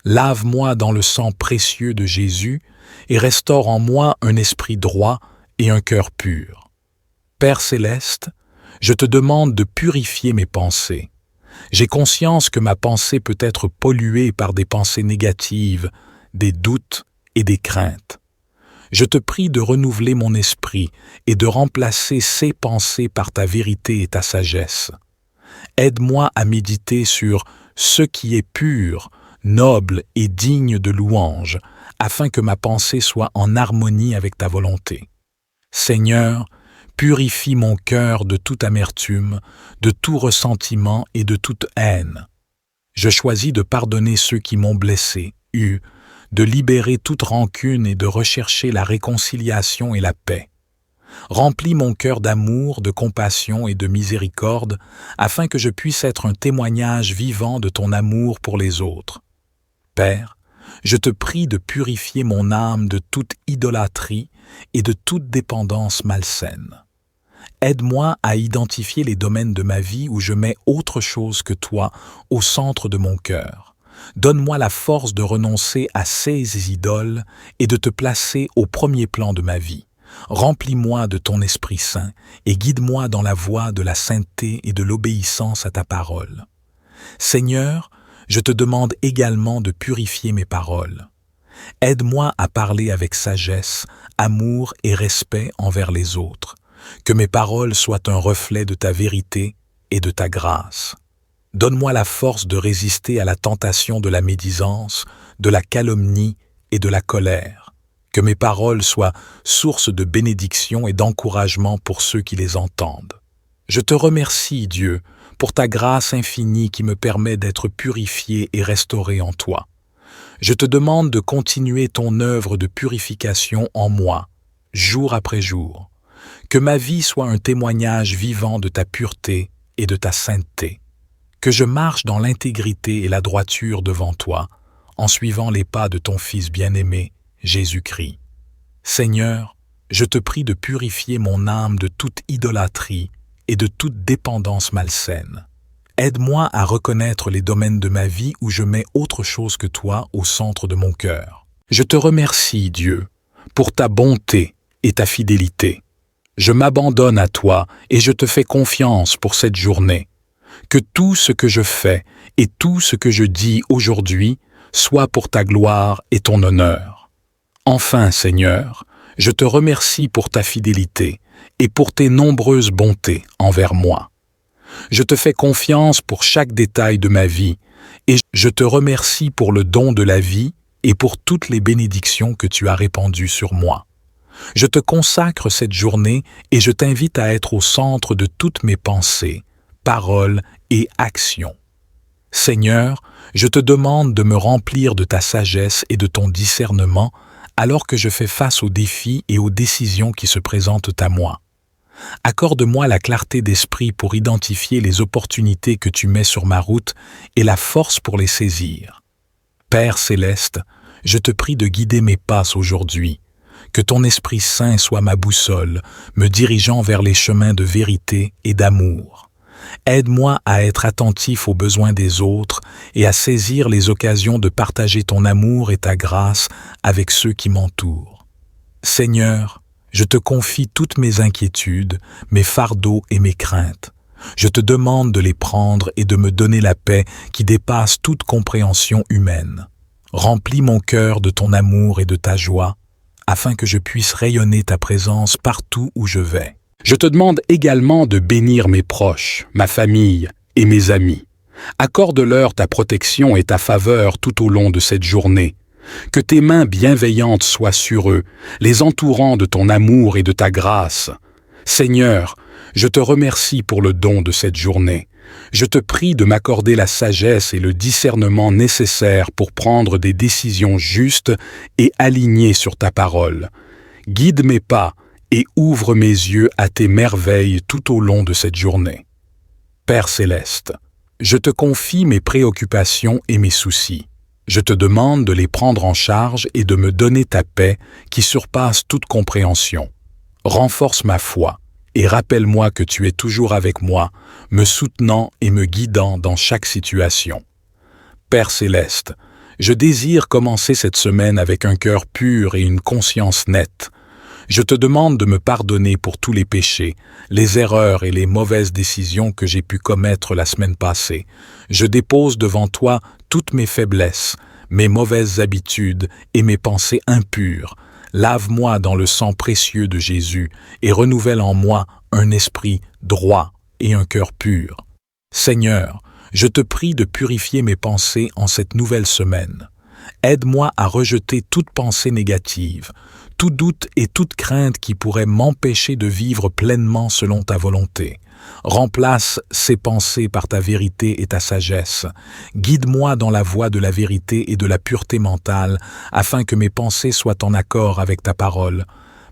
Lave-moi dans le sang précieux de Jésus et restaure en moi un esprit droit et un cœur pur. Père céleste, je te demande de purifier mes pensées. J'ai conscience que ma pensée peut être polluée par des pensées négatives, des doutes et des craintes. Je te prie de renouveler mon esprit et de remplacer ces pensées par ta vérité et ta sagesse. Aide-moi à méditer sur ce qui est pur, noble et digne de louange, afin que ma pensée soit en harmonie avec ta volonté. Seigneur, purifie mon cœur de toute amertume, de tout ressentiment et de toute haine. Je choisis de pardonner ceux qui m'ont blessé, de libérer toute rancune et de rechercher la réconciliation et la paix. Remplis mon cœur d'amour, de compassion et de miséricorde, afin que je puisse être un témoignage vivant de ton amour pour les autres. Père, je te prie de purifier mon âme de toute idolâtrie et de toute dépendance malsaine. Aide-moi à identifier les domaines de ma vie où je mets autre chose que toi au centre de mon cœur. Donne-moi la force de renoncer à ces idoles et de te placer au premier plan de ma vie. Remplis-moi de ton Esprit Saint et guide-moi dans la voie de la sainteté et de l'obéissance à ta parole. Seigneur, je te demande également de purifier mes paroles. Aide-moi à parler avec sagesse, amour et respect envers les autres. Que mes paroles soient un reflet de ta vérité et de ta grâce. Donne-moi la force de résister à la tentation de la médisance, de la calomnie et de la colère. Que mes paroles soient source de bénédiction et d'encouragement pour ceux qui les entendent. Je te remercie, Dieu, pour ta grâce infinie qui me permet d'être purifié et restauré en toi. Je te demande de continuer ton œuvre de purification en moi, jour après jour. Que ma vie soit un témoignage vivant de ta pureté et de ta sainteté. Que je marche dans l'intégrité et la droiture devant toi, en suivant les pas de ton Fils bien-aimé, Jésus-Christ. Seigneur, je te prie de purifier mon âme de toute idolâtrie et de toute dépendance malsaine. Aide-moi à reconnaître les domaines de ma vie où je mets autre chose que toi au centre de mon cœur. Je te remercie, Dieu, pour ta bonté et ta fidélité. Je m'abandonne à toi et je te fais confiance pour cette journée. Que tout ce que je fais et tout ce que je dis aujourd'hui soit pour ta gloire et ton honneur. Enfin, Seigneur, je te remercie pour ta fidélité et pour tes nombreuses bontés envers moi. Je te fais confiance pour chaque détail de ma vie et je te remercie pour le don de la vie et pour toutes les bénédictions que tu as répandues sur moi. Je te consacre cette journée et je t'invite à être au centre de toutes mes pensées, paroles et actions. Seigneur, je te demande de me remplir de ta sagesse et de ton discernement alors que je fais face aux défis et aux décisions qui se présentent à moi. Accorde-moi la clarté d'esprit pour identifier les opportunités que tu mets sur ma route et la force pour les saisir. Père céleste, je te prie de guider mes pas aujourd'hui. Que ton Esprit Saint soit ma boussole, me dirigeant vers les chemins de vérité et d'amour. Aide-moi à être attentif aux besoins des autres et à saisir les occasions de partager ton amour et ta grâce avec ceux qui m'entourent. Seigneur, je te confie toutes mes inquiétudes, mes fardeaux et mes craintes. Je te demande de les prendre et de me donner la paix qui dépasse toute compréhension humaine. Remplis mon cœur de ton amour et de ta joie, afin que je puisse rayonner ta présence partout où je vais. Je te demande également de bénir mes proches, ma famille et mes amis. Accorde-leur ta protection et ta faveur tout au long de cette journée. Que tes mains bienveillantes soient sur eux, les entourant de ton amour et de ta grâce. Seigneur, je te remercie pour le don de cette journée. Je te prie de m'accorder la sagesse et le discernement nécessaires pour prendre des décisions justes et alignées sur ta parole. Guide mes pas et ouvre mes yeux à tes merveilles tout au long de cette journée. Père céleste, je te confie mes préoccupations et mes soucis. Je te demande de les prendre en charge et de me donner ta paix qui surpasse toute compréhension. Renforce ma foi et rappelle-moi que tu es toujours avec moi, me soutenant et me guidant dans chaque situation. Père céleste, je désire commencer cette semaine avec un cœur pur et une conscience nette. Je te demande de me pardonner pour tous les péchés, les erreurs et les mauvaises décisions que j'ai pu commettre la semaine passée. Je dépose devant toi toutes mes faiblesses, mes mauvaises habitudes et mes pensées impures. Lave-moi dans le sang précieux de Jésus et renouvelle en moi un esprit droit et un cœur pur. Seigneur, je te prie de purifier mes pensées en cette nouvelle semaine. Aide-moi à rejeter toute pensée négative, tout doute et toute crainte qui pourrait m'empêcher de vivre pleinement selon ta volonté. Remplace ces pensées par ta vérité et ta sagesse. Guide-moi dans la voie de la vérité et de la pureté mentale, afin que mes pensées soient en accord avec ta parole.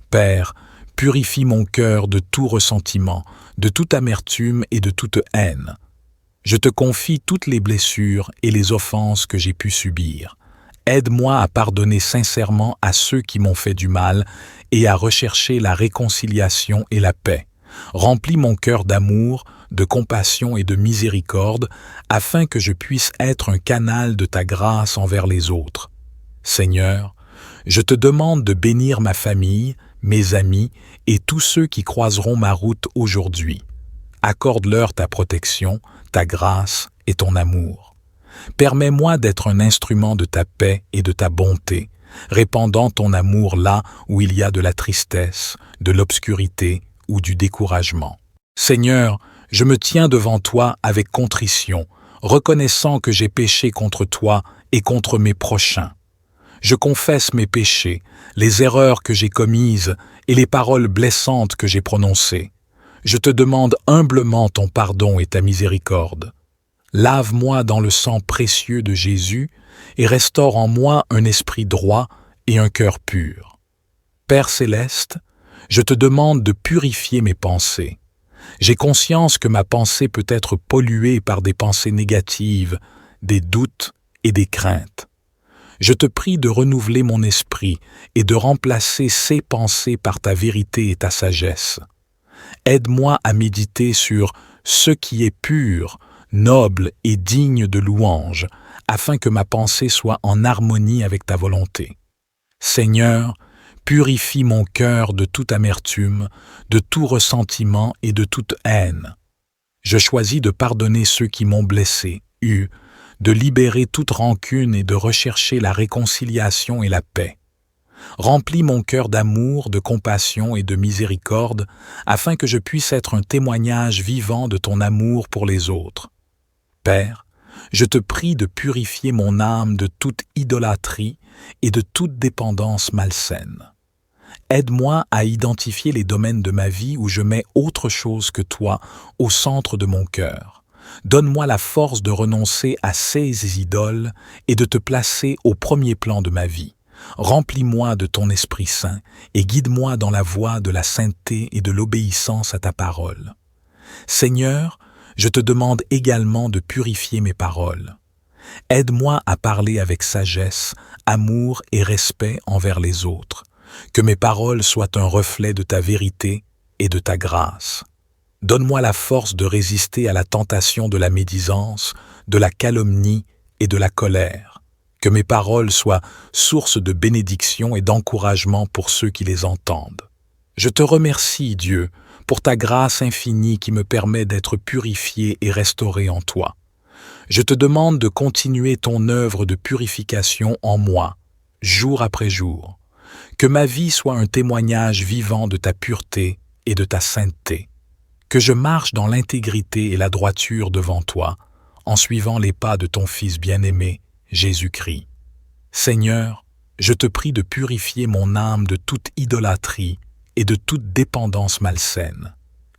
Père, purifie mon cœur de tout ressentiment, de toute amertume et de toute haine. Je te confie toutes les blessures et les offenses que j'ai pu subir. Aide-moi à pardonner sincèrement à ceux qui m'ont fait du mal et à rechercher la réconciliation et la paix. Remplis mon cœur d'amour, de compassion et de miséricorde, afin que je puisse être un canal de ta grâce envers les autres. Seigneur, je te demande de bénir ma famille, mes amis et tous ceux qui croiseront ma route aujourd'hui. Accorde-leur ta protection, ta grâce et ton amour. Permets-moi d'être un instrument de ta paix et de ta bonté, répandant ton amour là où il y a de la tristesse, de l'obscurité ou du découragement. Seigneur, je me tiens devant toi avec contrition, reconnaissant que j'ai péché contre toi et contre mes prochains. Je confesse mes péchés, les erreurs que j'ai commises et les paroles blessantes que j'ai prononcées. Je te demande humblement ton pardon et ta miséricorde. Lave-moi dans le sang précieux de Jésus et restaure en moi un esprit droit et un cœur pur. Père céleste, je te demande de purifier mes pensées. J'ai conscience que ma pensée peut être polluée par des pensées négatives, des doutes et des craintes. Je te prie de renouveler mon esprit et de remplacer ces pensées par ta vérité et ta sagesse. Aide-moi à méditer sur ce qui est pur, noble et digne de louange, afin que ma pensée soit en harmonie avec ta volonté. Seigneur, purifie mon cœur de toute amertume, de tout ressentiment et de toute haine. Je choisis de pardonner ceux qui m'ont blessé, de libérer toute rancune et de rechercher la réconciliation et la paix. Remplis mon cœur d'amour, de compassion et de miséricorde, afin que je puisse être un témoignage vivant de ton amour pour les autres. Père, je te prie de purifier mon âme de toute idolâtrie et de toute dépendance malsaine. Aide-moi à identifier les domaines de ma vie où je mets autre chose que toi au centre de mon cœur. Donne-moi la force de renoncer à ces idoles et de te placer au premier plan de ma vie. Remplis-moi de ton Esprit Saint et guide-moi dans la voie de la sainteté et de l'obéissance à ta parole. Seigneur, je te demande également de purifier mes paroles. Aide-moi à parler avec sagesse, amour et respect envers les autres. Que mes paroles soient un reflet de ta vérité et de ta grâce. Donne-moi la force de résister à la tentation de la médisance, de la calomnie et de la colère. Que mes paroles soient source de bénédiction et d'encouragement pour ceux qui les entendent. Je te remercie, Dieu, pour ta grâce infinie qui me permet d'être purifié et restauré en toi. Je te demande de continuer ton œuvre de purification en moi, jour après jour. Que ma vie soit un témoignage vivant de ta pureté et de ta sainteté. Que je marche dans l'intégrité et la droiture devant toi, en suivant les pas de ton Fils bien-aimé, Jésus-Christ. Seigneur, je te prie de purifier mon âme de toute idolâtrie et de toute dépendance malsaine.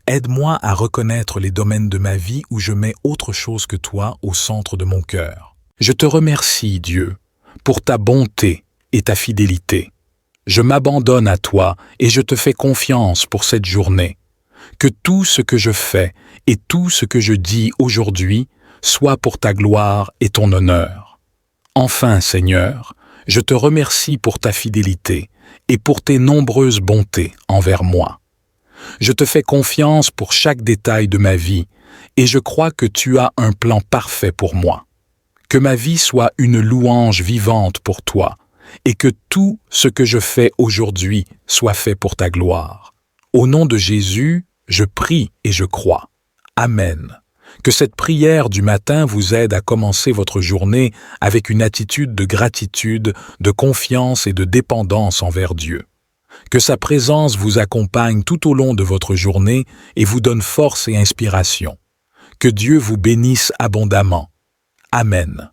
Aide-moi à reconnaître les domaines de ma vie où je mets autre chose que toi au centre de mon cœur. Je te remercie, Dieu, pour ta bonté et ta fidélité. Je m'abandonne à toi et je te fais confiance pour cette journée. Que tout ce que je fais et tout ce que je dis aujourd'hui soit pour ta gloire et ton honneur. Enfin, Seigneur, je te remercie pour ta fidélité et pour tes nombreuses bontés envers moi. Je te fais confiance pour chaque détail de ma vie et je crois que tu as un plan parfait pour moi. Que ma vie soit une louange vivante pour toi et que tout ce que je fais aujourd'hui soit fait pour ta gloire. Au nom de Jésus, je prie et je crois. Amen. Que cette prière du matin vous aide à commencer votre journée avec une attitude de gratitude, de confiance et de dépendance envers Dieu. Que sa présence vous accompagne tout au long de votre journée et vous donne force et inspiration. Que Dieu vous bénisse abondamment. Amen.